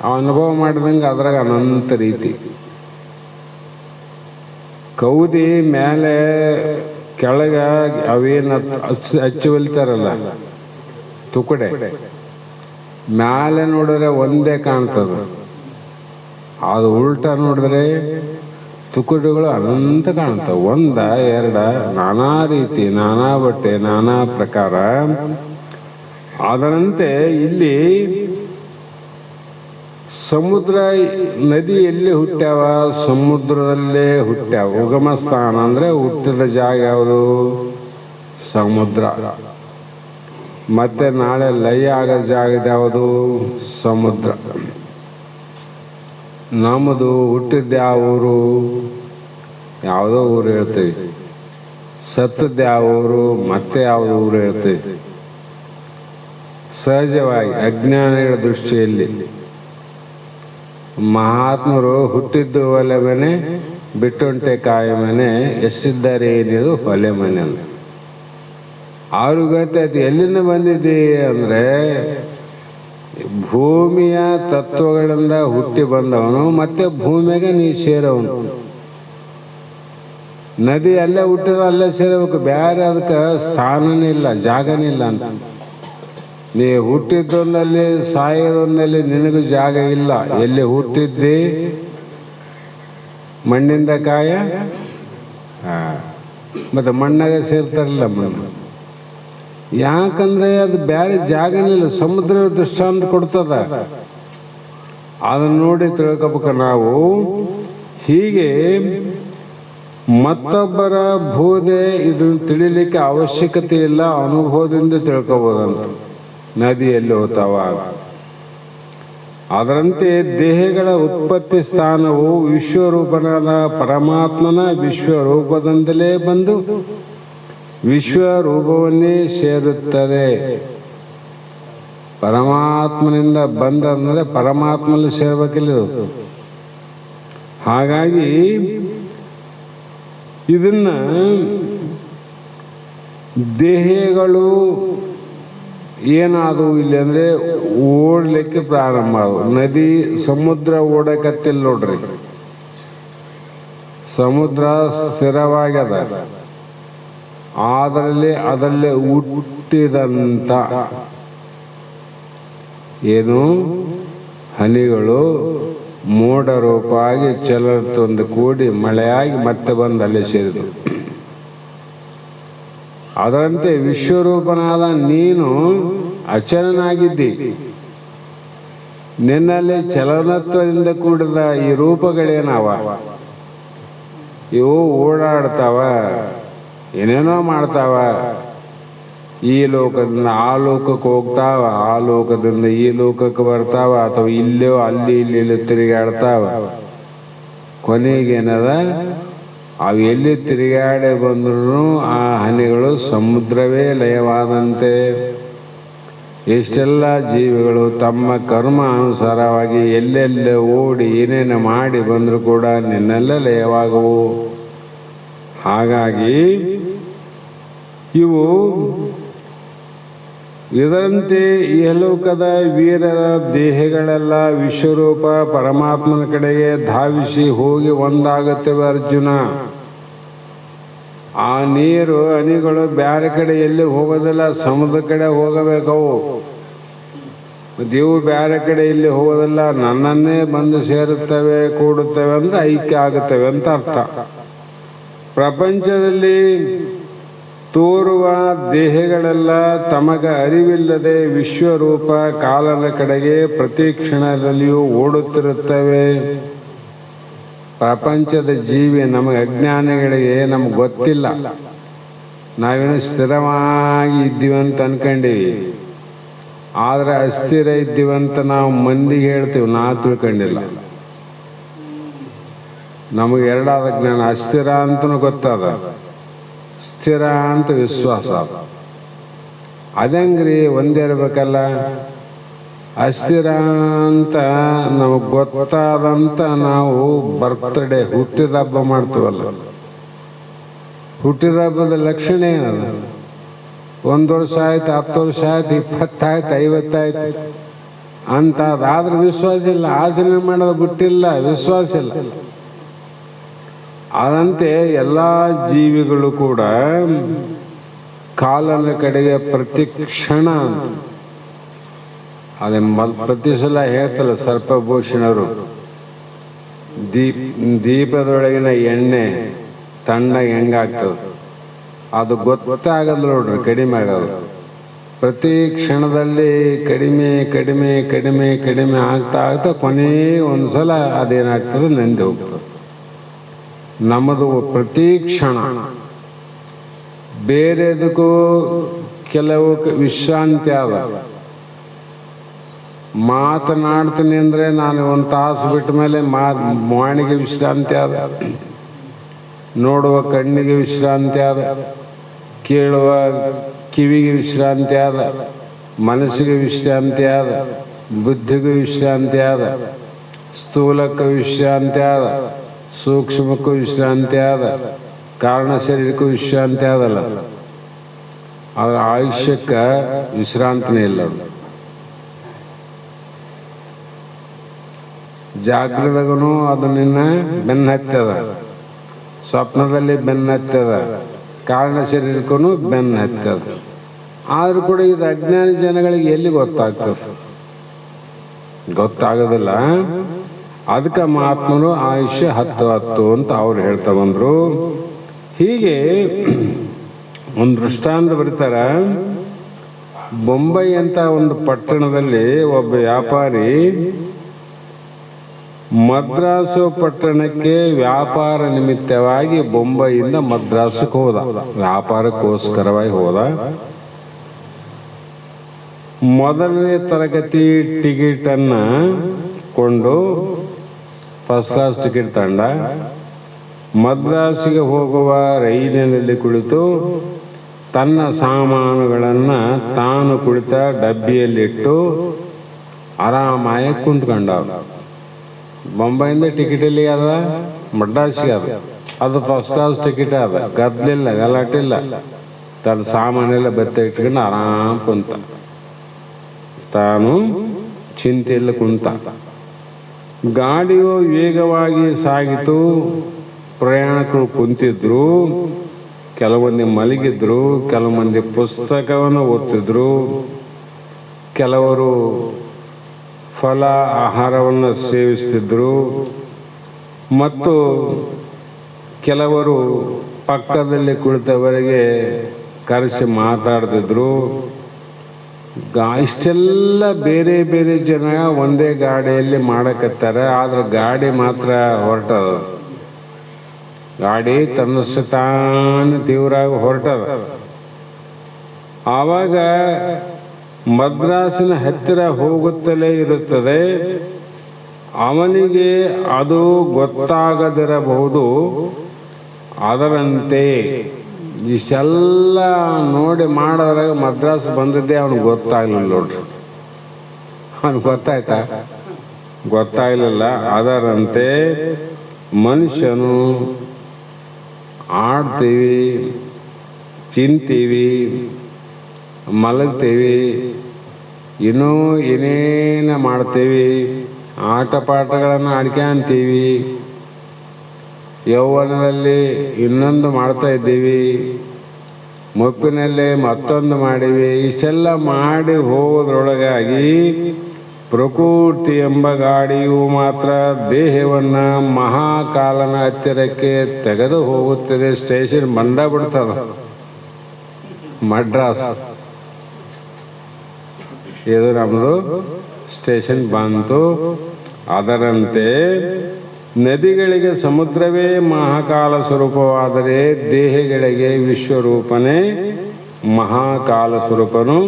ಆ ಅನುಭವ ಮಾಡಿದಂಗೆ ಅದ್ರಾಗ ಅನಂತ ರೀತಿ. ಕೌದಿ ಮೇಲೆ ಕೆಳಗ ಅವೇನು ಹಚ್ಚಿ ಹೊಲಿತಾರಲ್ಲ ತುಕಡೆ, ಮ್ಯಾಲೆ ನೋಡಿದ್ರೆ ಒಂದೇ ಕಾಣ್ತದ, ಅದು ಉಲ್ಟಾ ನೋಡಿದ್ರೆ ತುಕಡಿಗಳು ಅನಂತ ಕಾಣ್ತಾವ. ಒಂದ ಎರಡ ನಾನಾ ರೀತಿ, ನಾನಾ ಬಟ್ಟೆ, ನಾನಾ ಪ್ರಕಾರ. ಅದರಂತೆ ಇಲ್ಲಿ ಸಮುದ್ರ, ನದಿ ಎಲ್ಲಿ ಹುಟ್ಟ್ಯಾವ? ಸಮುದ್ರದಲ್ಲೇ ಹುಟ್ಟ್ಯಾವ. ಉಗಮ ಸ್ಥಾನ ಅಂದ್ರೆ ಹುಟ್ಟಿದ ಜಾಗ ಯಾವುದು? ಸಮುದ್ರ. ಮತ್ತೆ ನಾಳೆ ಲಯ ಆಗೋ ಜಾಗದ ಯಾವುದು? ಸಮುದ್ರ. ನಮ್ಮದು ಹುಟ್ಟಿದ್ದ ಯಾವ ಊರು? ಯಾವುದೋ ಊರು ಹೇಳ್ತೀವಿ. ಸತ್ತದ ಯಾವ ಊರು? ಮತ್ತೆ ಯಾವುದೋ ಊರು ಹೇಳ್ತೀವಿ. ಸಹಜವಾಗಿ ಅಜ್ಞಾನಿಗಳ ದೃಷ್ಟಿಯಲ್ಲಿ ಮಹಾತ್ಮರು ಹುಟ್ಟಿದ್ದು ಒಲೆ ಮನೆ, ಬಿಟ್ಟುಂಟೆ ಕಾಯಿ ಮನೆ, ಎಷ್ಟಿದ್ದಾರೆ ಏನಿದು ಹೊಲೆ ಮನೆ ಅಂತ. ಅವ್ರಿಗೆ ಗೊತ್ತಾಯ್ತು ಎಲ್ಲಿಂದ ಬಂದಿದ್ದಿ ಅಂದರೆ ಭೂಮಿಯ ತತ್ವಗಳಿಂದ ಹುಟ್ಟಿ ಬಂದವನು, ಮತ್ತೆ ಭೂಮಿಗೆ ನೀ ಸೇರವನು. ನದಿ ಅಲ್ಲೇ ಹುಟ್ಟಿದ ಅಲ್ಲೇ ಸೇರಬೇಕು, ಬೇರೆ ಅದಕ್ಕೆ ಸ್ಥಾನನೇ ಇಲ್ಲ, ಜಾಗನೇ ಇಲ್ಲ ಅಂತ. ನೀ ಹುಟ್ಟಿದ್ದೊಂದಲ್ಲಿ ಸಾಯೋದೊಂದಲ್ಲಿ ನಿನಗೂ ಜಾಗ ಇಲ್ಲ. ಎಲ್ಲಿ ಹುಟ್ಟಿದ್ದಿ ಮಣ್ಣಿಂದ ಕಾಯ, ಮತ್ತೆ ಮಣ್ಣಾಗ ಸೇರ್ತಾರಲ್ಲ ಮಣ್ಣು. ಯಾಕಂದ್ರೆ ಅದು ಬೇರೆ ಜಾಗನಿಲ್ಲ. ಸಮುದ್ರ ದೃಷ್ಟಾಂತ ಕೊಡ್ತದ, ಅದನ್ನು ನೋಡಿ ತಿಳ್ಕೊಬೇಕು ನಾವು. ಹೀಗೆ ಮತ್ತೊಬ್ಬರ ಬೋಧೆ ಇದನ್ನು ತಿಳಿಲಿಕ್ಕೆ ಅವಶ್ಯಕತೆ ಇಲ್ಲ, ಅನುಭವದಿಂದ ತಿಳ್ಕೊಬೋದಂತ. ನದಿಯಲ್ಲಿ ಹೋಗ್ತಾವ. ಅದರಂತೆ ದೇಹಗಳ ಉತ್ಪತ್ತಿ ಸ್ಥಾನವು ವಿಶ್ವರೂಪನಾದ ಪರಮಾತ್ಮನ ವಿಶ್ವರೂಪದಿಂದಲೇ ಬಂದು ವಿಶ್ವರೂಪವನ್ನೇ ಸೇರುತ್ತದೆ. ಪರಮಾತ್ಮನಿಂದ ಬಂದಂದ್ರೆ ಪರಮಾತ್ಮನಲ್ಲಿ ಸೇರ್ಬೇಕಿಲ್ಲ. ಹಾಗಾಗಿ ಇದನ್ನ ದೇಹಗಳು ಏನಾದವು ಇಲ್ಲಿ ಅಂದ್ರೆ ಓಡ್ಲಿಕ್ಕೆ ಪ್ರಾರಂಭ ಆದವು. ನದಿ ಸಮುದ್ರ ಓಡಕತ್ತಿಲ್ಲ ನೋಡ್ರಿ, ಸಮುದ್ರ ಸ್ಥಿರವಾಗ್ಯದ. ಅದರಲ್ಲಿ ಹುಟ್ಟಿದಂತ ಏನು ಹನಿಗಳು ಮೋಡ ರೂಪ ಆಗಿ ಚಲನತೊಂದು ಕೂಡಿ ಮಳೆಯಾಗಿ ಮತ್ತೆ ಬಂದು ಅಲ್ಲೇ ಸೇರಿತು. ಅದರಂತೆ ವಿಶ್ವರೂಪನಾದ ನೀನು ಅಚಲನಾಗಿದ್ದಿ. ನಿನ್ನಲ್ಲಿ ಚಲನತ್ವದಿಂದ ಕೂಡಿದ ಈ ರೂಪಗಳೇನವ? ಇವು ಓಡಾಡ್ತಾವ, ಏನೇನೋ ಮಾಡ್ತಾವ. ಈ ಲೋಕದಿಂದ ಆ ಲೋಕಕ್ಕೆ ಹೋಗ್ತಾವ, ಆ ಲೋಕದಿಂದ ಈ ಲೋಕಕ್ಕೆ ಬರ್ತಾವ, ಅಥವಾ ಇಲ್ಲೋ ಅಲ್ಲಿ ಇಲ್ಲಿ ತಿರುಗಾಡ್ತಾವ. ಕೊನೆಗೇನದ, ಅವು ಎಲ್ಲಿ ತಿರುಗಾಡಿ ಬಂದ್ರು ಆ ಹನಿಗಳು ಸಮುದ್ರವೇ ಲಯವಾದಂತೆ. ಎಷ್ಟೆಲ್ಲ ಜೀವಿಗಳು ತಮ್ಮ ಕರ್ಮ ಅನುಸಾರವಾಗಿ ಎಲ್ಲೆಲ್ಲೇ ಓಡಿ ಏನೇನು ಮಾಡಿ ಬಂದರೂ ಕೂಡ ನಿನ್ನೆಲ್ಲ ಲಯವಾಗವು. ಹಾಗಾಗಿ ಇವು ಇದರಂತೆ ಇಹಲೋಕದ ವೀರರ ದೇಹಗಳೆಲ್ಲ ವಿಶ್ವರೂಪ ಪರಮಾತ್ಮನ ಕಡೆಗೆ ಧಾವಿಸಿ ಹೋಗಿ ಒಂದಾಗುತ್ತವೆ. ಅರ್ಜುನ, ಆ ನೀರು ಹನಿಗಳು ಬೇರೆ ಕಡೆ ಎಲ್ಲಿ ಹೋಗೋದಿಲ್ಲ, ಸಮುದ್ರ ಕಡೆ ಹೋಗಬೇಕವು. ದೇವು ಬೇರೆ ಕಡೆ ಇಲ್ಲಿ ಹೋಗೋದಿಲ್ಲ, ನನ್ನನ್ನೇ ಬಂದು ಸೇರುತ್ತವೆ, ಕೂಡುತ್ತವೆ ಅಂದ್ರೆ ಐಕ್ಯ ಆಗುತ್ತವೆ ಅಂತ ಅರ್ಥ. ಪ್ರಪಂಚದಲ್ಲಿ ತೋರುವ ದೇಹಗಳೆಲ್ಲ ತಮಗ ಅರಿವಿಲ್ಲದೆ ವಿಶ್ವರೂಪ ಕಾಲದ ಕಡೆಗೆ ಪ್ರತಿ ಕ್ಷಣದಲ್ಲಿಯೂ ಓಡುತ್ತಿರುತ್ತವೆ. ಪ್ರಪಂಚದ ಜೀವಿ ನಮಗೆ ಅಜ್ಞಾನಿಗಳಿಗೆ ನಮ್ಗೆ ಗೊತ್ತಿಲ್ಲ. ನಾವೇನು ಸ್ಥಿರವಾಗಿ ಇದ್ದೀವಂತ ಅನ್ಕೊಂಡೀವಿ, ಆದರೆ ಅಸ್ಥಿರ ಇದ್ದೀವಂತ ನಾವು ಮಂದಿಗೆ ಹೇಳ್ತೀವಿ, ನಾ ತಿಳ್ಕೊಂಡಿಲ್ಲ. ನಮಗೆ ಎರಡಾದ ಜ್ಞಾನ, ಅಸ್ಥಿರ ಅಂತನೂ ಗೊತ್ತದ, ಸ್ಥಿರ ಅಂತ ವಿಶ್ವಾಸ. ಅದಂಗ್ರಿ ಒಂದೇ ಇರ್ಬೇಕಲ್ಲ. ಅಸ್ಥಿರ ಅಂತ ನಮಗೆ ಗೊತ್ತಾದಂತ ನಾವು ಬರ್ತ್ಡೇ ಹುಟ್ಟಿದ ಹಬ್ಬ ಮಾಡ್ತೀವಲ್ಲ, ಹುಟ್ಟಿದ ಹಬ್ಬದ ಲಕ್ಷಣ ಏನದ? 1 ವರ್ಷ ಆಯ್ತು, 10 ವರ್ಷ ಆಯ್ತು, 20 ಆಯ್ತು, 50 ಆಯ್ತು ಅಂತ ಅದಾದ್ರೆ ವಿಶ್ವಾಸ ಇಲ್ಲ. ಆಚರಣೆ ಮಾಡೋದು ಬಿಟ್ಟಿಲ್ಲ, ವಿಶ್ವಾಸ ಇಲ್ಲ. ಅದಂತೆ ಎಲ್ಲ ಜೀವಿಗಳು ಕೂಡ ಕಾಲನ ಕಡೆಗೆ ಪ್ರತಿ ಕ್ಷಣ ಅಂತ ಅದೇ ಪ್ರತಿ ಸಲ ಹೇಳ್ತಲ್ಲ ಸರ್ಪಭೂಷಣರು, ದೀಪದೊಳಗಿನ ಎಣ್ಣೆ ತಣ್ಣ ಹೆಂಗಾಗ್ತದೆ ಅದು ಗೊತ್ತಾಗಲ್ಲ ನೋಡ್ರಿ, ಕಡಿಮೆ ಆಗೋದು. ಪ್ರತಿ ಕ್ಷಣದಲ್ಲಿ ಕಡಿಮೆ ಕಡಿಮೆ ಕಡಿಮೆ ಕಡಿಮೆ ಆಗ್ತಾ ಆಗ್ತಾ ಕೊನೆಗೆ ಒಂದ್ಸಲ ಅದೇನಾಗ್ತದೆ, ನೆಂದು ಹೋಗ್ತದೆ. ನಮ್ಮದು ಪ್ರತಿ ಕ್ಷಣ ಬೇರೆದಕ್ಕೂ ಕೆಲವು ವಿಶ್ರಾಂತಿ ಆದ. ಮಾತನಾಡ್ತೀನಿ ಅಂದರೆ ನಾನು 1 ತಾಸು ಬಿಟ್ಟ ಮೇಲೆ ಮಾಣಿಗೆ ವಿಶ್ರಾಂತಿ ಆದ, ನೋಡುವ ಕಣ್ಣಿಗೆ ವಿಶ್ರಾಂತಿ ಆದ, ಕೇಳುವ ಕಿವಿಗೆ ವಿಶ್ರಾಂತಿ ಆದ, ಮನಸ್ಸಿಗೆ ವಿಶ್ರಾಂತಿ ಆದ, ಬುದ್ಧಿಗೂ ವಿಶ್ರಾಂತಿ ಆದ, ಸ್ಥೂಲಕ್ಕೂ ವಿಶ್ರಾಂತಿ ಆದ, ಸೂಕ್ಷ್ಮಕ್ಕೂ ವಿಶ್ರಾಂತಿ ಆದ, ಕಾರಣ ಶರೀರಕ್ಕೂ ವಿಶ್ರಾಂತಿ ಆದಲ್ಲ. ಅದರ ಆಯುಷ್ಯಕ್ಕೆ ವಿಶ್ರಾಂತಿನೇ ಇಲ್ಲ. ಜಾಗ್ರದಗೂ ಅದು ನಿನ್ನ ಬೆನ್ನ ಹತ್ತದ, ಸ್ವಪ್ನದಲ್ಲಿ ಬೆನ್ನ ಹತ್ತದ, ಕಾರಣ ಶರೀರಕ್ಕೂ ಬೆನ್ನ ಹತ್ತದ. ಆದ್ರೂ ಕೂಡ ಇದು ಅಜ್ಞಾನಿ ಜನಗಳಿಗೆ ಎಲ್ಲಿ ಗೊತ್ತಾಗ್ತದೆ? ಗೊತ್ತಾಗೋದಿಲ್ಲ. ಅದಕ್ಕೆ ಮಹಾತ್ಮರು ಆಯುಷ್ಯ 10 ಅಂತ ಅವ್ರು ಹೇಳ್ತಾ ಬಂದ್ರು. ಹೀಗೆ ಒಂದು ದೃಷ್ಟಾಂತ ಬರೀತಾರ. ಬೊಂಬೈ ಅಂತ ಒಂದು ಪಟ್ಟಣದಲ್ಲಿ ಒಬ್ಬ ವ್ಯಾಪಾರಿ ಮದ್ರಾಸು ಪಟ್ಟಣಕ್ಕೆ ವ್ಯಾಪಾರ ನಿಮಿತ್ತವಾಗಿ ಬೊಂಬೈಯಿಂದ ಮದ್ರಾಸಕ್ಕೆ ಹೋದ. ವ್ಯಾಪಾರಕ್ಕೋಸ್ಕರವಾಗಿ ಹೋದ. ಮೊದಲನೇ ತರಗತಿ ಟಿಕೆಟ್ ಅನ್ನ ಕೊಂಡು, ಫಸ್ಟ್ ಕ್ಲಾಸ್ ಟಿಕೆಟ್ ತಂಡ, ಮದ್ರಾಸಿಗೆ ಹೋಗುವ ರೈಲಿನಲ್ಲಿ ಕುಳಿತು ತನ್ನ ಸಾಮಾನುಗಳನ್ನು ತಾನು ಕುಳಿತ ಡಬ್ಬಿಯಲ್ಲಿಟ್ಟು ಆರಾಮಾಗಿ ಕುಂತ್ಕೊಂಡ. ಬೊಂಬೈಯಿಂದ ಟಿಕೆಟ್ ಎಲ್ಲಿ ಅದ? ಮಡ್ರಾಸಿಗೆ ಅದ. ಅದು ಫಸ್ಟ್ ಕ್ಲಾಸ್ ಟಿಕೆಟ್ ಅದ, ಗದ್ದಲಿಲ್ಲ, ಗಲಾಟಿಲ್ಲ. ತನ್ನ ಸಾಮಾನೆಲ್ಲ ಬೆತ್ತ ಇಟ್ಕೊಂಡು ಆರಾಮ್ ಕುಂತ, ತಾನು ಚಿಂತೆಯಲ್ಲಿ ಕುಂತ. ಗಾಡಿಯು ವೇಗವಾಗಿ ಸಾಗಿತು. ಪ್ರಯಾಣಿಕರು ಕುಂತಿದ್ರು, ಕೆಲವೊಂದು ಮಲಗಿದ್ರು, ಕೆಲವು ಮಂದಿ ಪುಸ್ತಕವನ್ನು ಓದ್ತಿದ್ರು, ಕೆಲವರು ಫಲ ಆಹಾರವನ್ನು ಸೇವಿಸ್ತಿದ್ರು, ಮತ್ತು ಕೆಲವರು ಪಕ್ಕದಲ್ಲಿ ಕುಳಿತವರಿಗೆ ಕರೆಸಿ ಮಾತಾಡ್ತಿದ್ರು. ಇಷ್ಟೆಲ್ಲ ಬೇರೆ ಬೇರೆ ಜನ ಒಂದೇ ಗಾಡಿಯಲ್ಲಿ ಮಾಡಕತ್ತಾರೆ. ಆದ್ರೆ ಗಾಡಿ ಮಾತ್ರ ಹೊರಟದ. ಗಾಡಿ ತನ್ನಷ್ಟು ತಾನು ತೀವ್ರವಾಗಿ ಹೊರಟದ. ಆವಾಗ ಮದ್ರಾಸಿನ ಹತ್ತಿರ ಹೋಗುತ್ತಲೇ ಇರುತ್ತದೆ. ಅವನಿಗೆ ಅದು ಗೊತ್ತಾಗದಿರಬಹುದು. ಅದರಂತೆ ಇಷ್ಟೆಲ್ಲ ನೋಡಿ ಮಾಡಿದ್ರಾಗ ಮದ್ರಾಸ್ ಬಂದಿದ್ದೆ ಅವನಿಗೆ ಗೊತ್ತಾಗ್ಲಿಲ್ಲ ನೋಡ್ರಿ. ಅವನಿಗೆ ಗೊತ್ತಾಯ್ತಾ? ಗೊತ್ತಾಗ್ಲಿಲ್ಲ. ಅದರಂತೆ ಮನುಷ್ಯನು ಆಡ್ತೀವಿ, ತಿಂತೀವಿ, ಮಲಗ್ತೀವಿ, ಇನ್ನೂ ಏನೇನು ಮಾಡ್ತೀವಿ, ಆಟ ಪಾಠಗಳನ್ನು ಆಡ್ಕೊಂತೀವಿ, ಯೌವನದಲ್ಲಿ ಇನ್ನೊಂದು ಮಾಡ್ತಾ ಇದ್ದೀವಿ, ಮುಪ್ಪಿನಲ್ಲಿ ಮತ್ತೊಂದು ಮಾಡೀವಿ. ಇಷ್ಟೆಲ್ಲ ಮಾಡಿ ಹೋಗೋದ್ರೊಳಗಾಗಿ ಪ್ರಕೃತಿ ಎಂಬ ಗಾಡಿಯು ಮಾತ್ರ ದೇಹವನ್ನು ಮಹಾಕಾಲನ ಹತ್ತಿರಕ್ಕೆ ತೆಗೆದು ಹೋಗುತ್ತದೆ. ಸ್ಟೇಷನ್ ಬಂದ ಬಿಡ್ತದ. ಮಡ್ರಾಸ್ ಇದು ನಮ್ಮದು ಸ್ಟೇಷನ್ ಬಂತು. ಅದರಂತೆ ನದಿಗಳಿಗೆ ಸಮುದ್ರವೇ ಮಹಾಕಾಲ ಸ್ವರೂಪವಾದರೆ ದೇಹಗಳಿಗೆ ವಿಶ್ವರೂಪನೇ ಮಹಾಕಾಲ ಸ್ವರೂಪನು.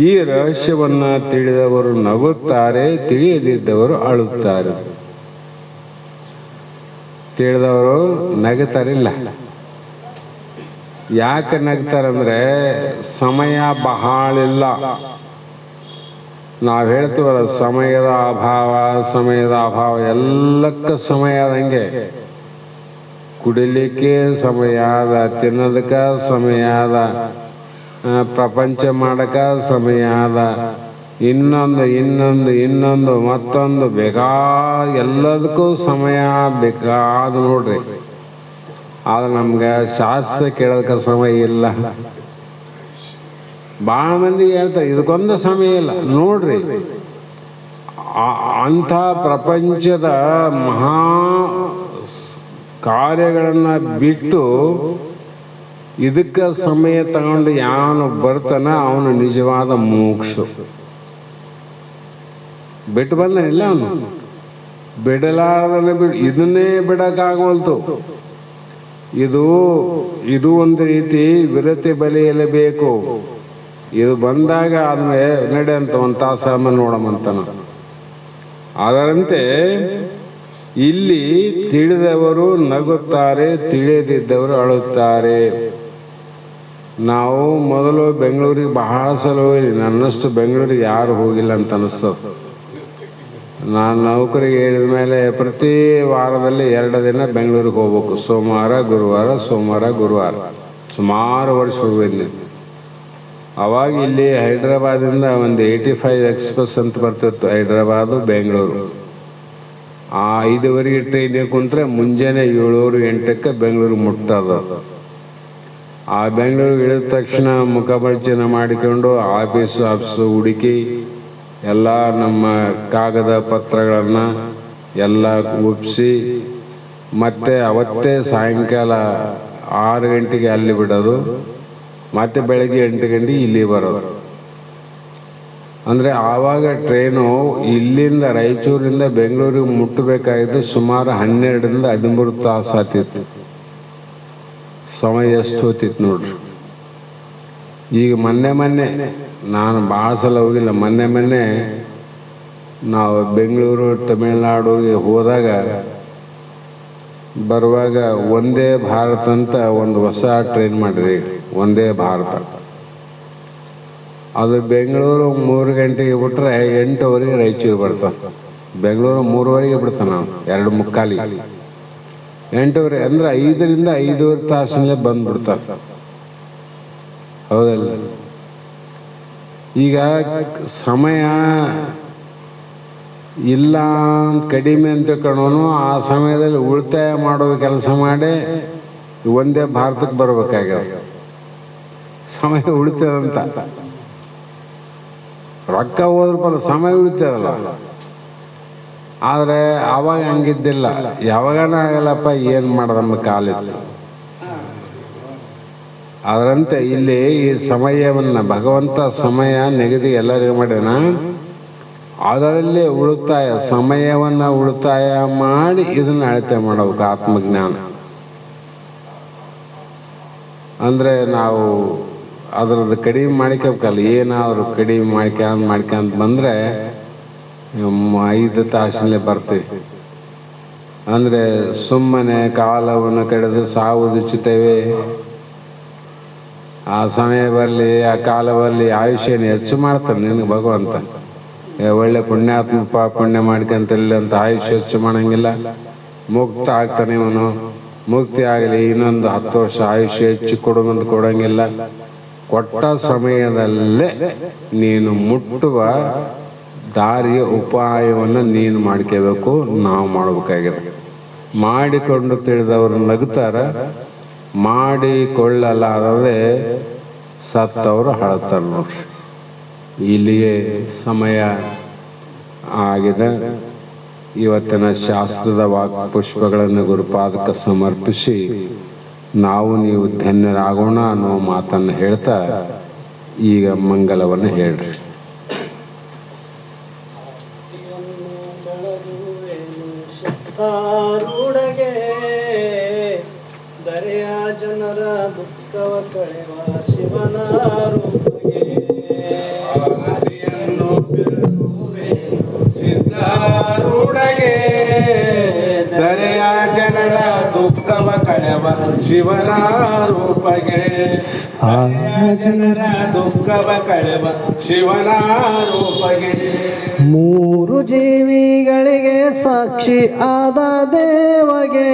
ಈ ರಹಸ್ಯವನ್ನ ತಿಳಿದವರು ನಗುತ್ತಾರೆ, ತಿಳಿಯದಿದ್ದವರು ಅಳುತ್ತಾರೆ. ತಿಳಿದವರು ನಗುತ್ತಾರಿಲ್ಲ. ಯಾಕೆ ನಗ್ತಾರಂದ್ರೆ ಸಮಯ ಬಹಳಿಲ್ಲ. ನಾವು ಹೇಳ್ತೀವಲ್ಲ, ಸಮಯದ ಅಭಾವ ಎಲ್ಲಕ್ಕ ಸಮಯ ಆದಂಗೆ. ಕುಡಿಲಿಕ್ಕೆ ಸಮಯ ಅದ, ತಿನ್ನೋದಕ್ಕೆ ಸಮಯ ಅದ, ಪ್ರಪಂಚ ಮಾಡಕ ಸಮಯ ಅದ, ಇನ್ನೊಂದು ಮತ್ತೊಂದು ಎಲ್ಲದಕ್ಕೂ ಸಮಯ ಬೇಕಾದ ನೋಡ್ರಿ. ಆದ್ರೆ ನಮ್ಗೆ ಶಾಸ್ತ್ರ ಕೇಳೋದಕ್ಕೆ ಸಮಯ ಇಲ್ಲ. ಭಾಳ ಮಂದಿ ಹೇಳ್ತಾರೆ ಇದಕ್ಕೊಂದು ಸಮಯ ಇಲ್ಲ. ನೋಡ್ರಿ, ಅಂಥ ಪ್ರಪಂಚದ ಮಹಾ ಕಾರ್ಯಗಳನ್ನು ಬಿಟ್ಟು ಇದಕ್ಕೆ ಸಮಯ ತಗೊಂಡು ಯಾವನು ಬರ್ತಾನ ಅವನು ನಿಜವಾದ ಮೋಕ್ಷ. ಬಿಟ್ಟು ಬಂದನಿಲ್ಲ ಅವನು, ಬಿಡಲಾರದನ್ನ ಇದನ್ನೇ ಬಿಡಕ್ಕಾಗವಲ್ತು. ಇದು ಒಂದು ರೀತಿ ವಿರತಿ ಬಲಿಯಲೇಬೇಕು. ಇದು ಬಂದಾಗ ಆದ್ಮೇಲೆ ನಡೆ ಅಂತ ಒಂದು ತಾಸಮ್ಮ ನೋಡಮಂತನ. ಅದರಂತೆ ಇಲ್ಲಿ ತಿಳಿದವರು ನಗುತ್ತಾರೆ, ತಿಳಿಯದಿದ್ದವರು ಅಳುತ್ತಾರೆ. ನಾವು ಮೊದಲು ಬೆಂಗಳೂರಿಗೆ ಬಹಳ ಸಲ ಹೋಗಿ, ನನ್ನಷ್ಟು ಬೆಂಗಳೂರಿಗೆ ಯಾರು ಹೋಗಿಲ್ಲ ಅಂತ ಅನಿಸ್ತದೆ. ನಾನು ನೌಕರಿಗೆ ಹೇಳಿದ ಮೇಲೆ ಪ್ರತಿ ವಾರದಲ್ಲಿ 2 ದಿನ ಬೆಂಗಳೂರಿಗೆ ಹೋಗ್ಬೇಕು. ಸೋಮವಾರ ಗುರುವಾರ. ಸುಮಾರು ವರ್ಷ ಹೋಗಿದ್ದೀನಿ. ಅವಾಗ ಇಲ್ಲಿ ಹೈದ್ರಾಬಾದಿಂದ ಒಂದು 85 ಎಕ್ಸ್ಪ್ರೆಸ್ ಅಂತ ಬರ್ತಿತ್ತು, ಹೈದ್ರಾಬಾದು ಬೆಂಗಳೂರು. ಆ 5:30 ಟ್ರೈನಿಗೆ ಕುಂತ್ರೆ ಮುಂಜಾನೆ 7-8ಕ್ಕೆ ಬೆಂಗಳೂರು ಮುಟ್ಟೋದು. ಆ ಬೆಂಗಳೂರಿಗೆ ಇಳಿದ ತಕ್ಷಣ ಮುಖಪರಿಚಯ ಮಾಡಿಕೊಂಡು ಆಫೀಸು ಹುಡುಕಿ ಎಲ್ಲ ನಮ್ಮ ಕಾಗದ ಪತ್ರಗಳನ್ನು ಎಲ್ಲ ಒಪ್ಪಿಸಿ ಮತ್ತೆ ಅವತ್ತೇ ಸಾಯಂಕಾಲ 6 ಗಂಟೆಗೆ ಅಲ್ಲಿ ಬಿಡೋದು, ಮತ್ತೆ ಬೆಳಗ್ಗೆ 8 ಗಂಟೆಗೆ ಇಲ್ಲಿ ಬರೋದು. ಅಂದರೆ ಆವಾಗ ಟ್ರೈನು ಇಲ್ಲಿಂದ ರಾಯಚೂರಿಂದ ಬೆಂಗಳೂರಿಗೆ ಮುಟ್ಟಬೇಕಾಗಿದ್ದು ಸುಮಾರು 12-13 ತಾಸು ಆತಿತ್ತು. ಸಮಯ ಎಷ್ಟು ಹೋಗ್ತಿತ್ತು ನೋಡ್ರಿ. ಈಗ ಮೊನ್ನೆ ನಾನು ಭಾಳ ಸಲ ಹೋಗಿಲ್ಲ. ಮೊನ್ನೆ ನಾವು ಬೆಂಗಳೂರು ತಮಿಳುನಾಡಿಗೆ ಹೋದಾಗ ಬರುವಾಗ ವಂದೇ ಭಾರತ್ ಅಂತ ಒಂದು ಹೊಸ ಟ್ರೈನ್ ಮಾಡಿರಿ, ವಂದೇ ಭಾರತ. ಅದು ಬೆಂಗಳೂರು 3 ಗಂಟೆಗೆ ಬಿಟ್ರೆ 8:00 ರಾಯಚೂರು ಬರ್ತಾನೆ. ಬೆಂಗಳೂರು 3:30 ಬಿಡ್ತಾನೆ, ನಾವು 2:45. 8:00 ಅಂದ್ರೆ 5-5:30 ತಾಸಿನಲ್ಲೇ ಬಂದ್ಬಿಡ್ತಾರೆ. ಹೌದಲ್ಲ? ಈಗ ಸಮಯ ಇಲ್ಲ ಕಡಿಮೆ ಅಂತ ಕಣೋನು ಆ ಸಮಯದಲ್ಲಿ ಉಳಿತಾಯ ಮಾಡೋ ಕೆಲಸ ಮಾಡಿ ಒಂದೇ ಭಾರತಕ್ಕೆ ಬರ್ಬೇಕಾಗ್ಯದ. ಸಮಯ ಉಳಿತದಂತ ರೊಕ್ಕ ಹೋದ್ರ ಸಮಯ ಉಳಿತದಲ್ಲ. ಆದರೆ ಅವಾಗ ಹಂಗಿದ್ದಿಲ್ಲ. ಯಾವಾಗನ ಆಗಲ್ಲಪ್ಪ, ಏನು ಮಾಡೋದಮ್ಮ ಕಾಲಿತ್ತು. ಅದರಂತೆ ಇಲ್ಲಿ ಈ ಸಮಯವನ್ನು ಭಗವಂತ ಸಮಯ ನಿಗದಿ ಎಲ್ಲರಿಗೂ ಮಾಡ್ಯಾನ. ಅದರಲ್ಲಿ ಸಮಯವನ್ನು ಉಳಿತಾಯ ಮಾಡಿ ಇದನ್ನು ಅಳತೆ ಮಾಡಬೇಕು. ಆತ್ಮಜ್ಞಾನ ಅಂದರೆ ನಾವು ಅದರದ್ದು ಕಡಿಮೆ ಮಾಡ್ಕೋಬೇಕಲ್ಲ. ಏನಾದರೂ ಕಡಿಮೆ ಮಾಡ್ಕೊಂತ ಬಂದರೆ 5 ತಾಸಿನಲ್ಲೇ ಬರ್ತೀವಿ. ಅಂದರೆ ಸುಮ್ಮನೆ ಕಾಲವನ್ನು ಕಳೆದು ಸಾವುದುಚ್ಚುತ್ತೇವೆ. ಆ ಸಮಯ ಬರಲಿ, ಆ ಕಾಲ ಬರಲಿ, ಆಯುಷ್ಯನ ಹೆಚ್ಚು ಮಾಡ್ತಾನೆ ನಿನಗೆ ಭಗವಂತ. ಒಳ್ಳೆ ಪುಣ್ಯಾತ್ಮ ಪುಣ್ಯ ಮಾಡ್ಕೊಂತಿಲ್ಲ ಅಂತ ಆಯುಷ್ಯ ಹೆಚ್ಚು ಮಾಡಂಗಿಲ್ಲ. ಮುಕ್ತ ಆಗ್ತಾನೆ ಇವನು. ಮುಕ್ತಿ ಆಗಲಿ, ಇನ್ನೊಂದು 10 ವರ್ಷ ಆಯುಷ್ಯ ಹೆಚ್ಚು ಕೊಡುವಂತ ಕೊಡಂಗಿಲ್ಲ. ಕೊಟ್ಟ ಸಮಯದಲ್ಲೇ ನೀನು ಮುಟ್ಟುವ ದಾರಿಯ ಉಪಾಯವನ್ನು ನೀನು ಮಾಡ್ಕೋಬೇಕು. ನಾವು ಮಾಡಬೇಕಾಗಿದೆ. ಮಾಡಿಕೊಂಡು ತಿಳಿದವರು ನಗುತ್ತಾರ, ಮಾಡಿಕೊಳ್ಳಲಾರದೆ ಸತ್ತವರು ಅಳ್ತಾರೆ ನೋಡ್ರಿ. ಇಲ್ಲಿಗೆ ಸಮಯ ಆಗಿದೆ. ಇವತ್ತಿನ ಶಾಸ್ತ್ರದ ವಾಕ್ಪುಷ್ಪಗಳನ್ನು ಗುರುಪಾದಕ್ಕೆ ಸಮರ್ಪಿಸಿ ನಾವು ನೀವು ಧನ್ಯರಾಗೋಣ ಅನ್ನೋ ಮಾತನ್ನು ಹೇಳ್ತಾ ಈಗ ಮಂಗಲವನ್ನು ಹೇಳ್ರಿ. ಆ ಜನರ ದುಃಖವ ಕಳೆವ ಶಿವನ ರೂಪಗೆ ಆರತಿಯನ್ನು ಬೆಳಗುವೆನು ಸಿದ್ಧಾರೂಢಗೆ ದರೆಯ ಜನರ ದುಃಖವ ಕಳೆವ ಶಿವನ ರೂಪಗೆ ಜನರ ದುಃಖವ ಕಳೆವ ಶಿವನ ರೂಪಗೆ ಮೂರು ಜೀವಿಗಳಿಗೆ ಸಾಕ್ಷಿ ಆದ ದೇವಗೆ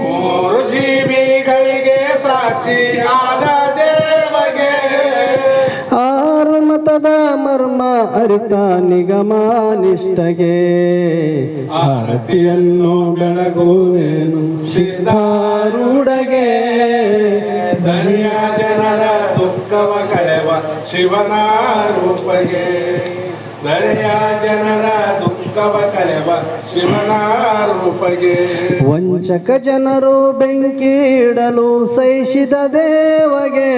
ಮೂರು ಜೀವಿಗಳಿಗೆ ಸಾಕ್ಷಿ ಆದ ದೇವಗೆ ಆರು ಮತದ ಮರ್ಮ ಅರಿತ ನಿಗಮ ನಿಷ್ಠಗೆ ಆರತಿಯನ್ನು ಬೆಳಗುವೆನು ಸಿದ್ಧಾರೂಢಗೆ ದರೆಯ ಜನರ ದುಃಖವ ಕಳೆವ ಶಿವನ ರೂಪಗೆ ದರೆಯ ಜನರ ದುಃಖವ ಕಳೆವ ಶಿವನ ರೂಪಗೆ ವಂಚಕ ಜನರು ಬೆಂಕಿ ಇಡಲು ಸಹಿಸಿದ ದೇವಗೆ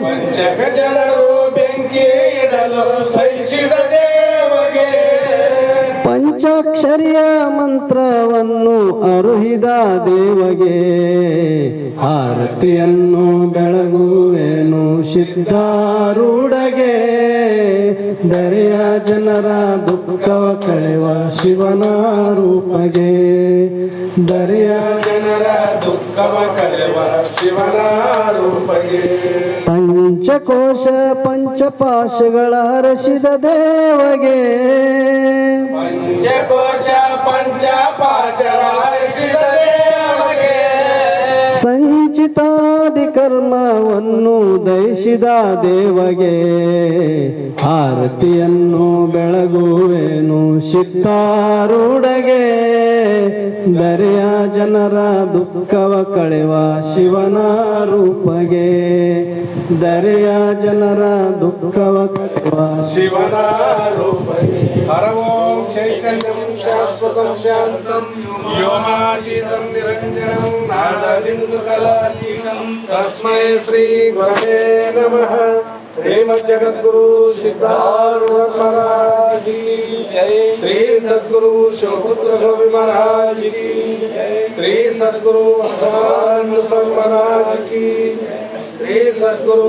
ವಂಚಕ ಜನರು ಬೆಂಕಿ ಇಡಲು ಸಹಿಸಿದ ದೇವಗೆ ಪಂಚಾಕ್ಷರಿಯ ಮಂತ್ರವನ್ನು ಅರುಹಿದ ದೇವಗೆ ಆರತಿಯನ್ನು ಬೆಳಗುವೆನು ಸಿದ್ಧಾರೂಢಗೆ ದರೆಯ ಜನರ ದುಃಖವ ಕಳೆವ ಶಿವನ ರೂಪಗೆ ದರೆಯ ಜನರ ದುಃಖವ ಕಳೆವ ಶಿವನ ರೂಪಗೆ ಪಂಚಕೋಶ ಪಂಚಪಾಶಗಳ ಹರಸಿದ ದೇವಗೆ ಪಂಚಕೋಶ ಪಂಚಪಾಶಗಳ ಹರಸಿದ ದೇವಗೆ ಸಂಚಿತಾದಿ ಕರ್ಮವನ್ನು ದಯಿಸಿದ ದೇವಗೆ ಆರತಿಯನ್ನು ಬೆಳಗುವೆನು ಸಿದ್ಧಾರೂಢಗೆ ದರೆಯ ಜನರ ದುಃಖವ ಕಳೆವ ಶಿವನ ರೂಪಗೆ ದರೆಯ ಜನರ ದುಃಖವ ಕಳೆವ ಶಿವನ ರೂಪಗೆ ಹರ ಓಂ ಚೈತನ್ಯಂ ಶಾಶ್ವತಂ ಶಾಂತಂ ವ್ಯೋಮಾತೀತಂ ನಿರಂಜನಂ ನಾದಬಿಂದು ಕಲಾತೀತಂ ತಸ್ಮೈ ಶ್ರೀ ಗುರವೇ ನಮಃ ಶ್ರೀಮದ್ ಜಗದ್ಗುರು ಸಿದ್ಧಾರೂಢ ಮಹಾರಾಜ್ ಕಿ ಜೈ ಶ್ರೀ ಸದ್ಗುರು ಶಿವಪುತ್ರ ಸ್ವಾಮಿ ಮಹಾರಾಜ್ ಕಿ ಜೈ ಶ್ರೀ ಸದ್ಗುರು ಬಸವಾನಂದ ಸ್ವಾಮಿ ಮಹಾರಾಜ್ ಕಿ ಜೈ ಶ್ರೀ ಸದ್ಗುರು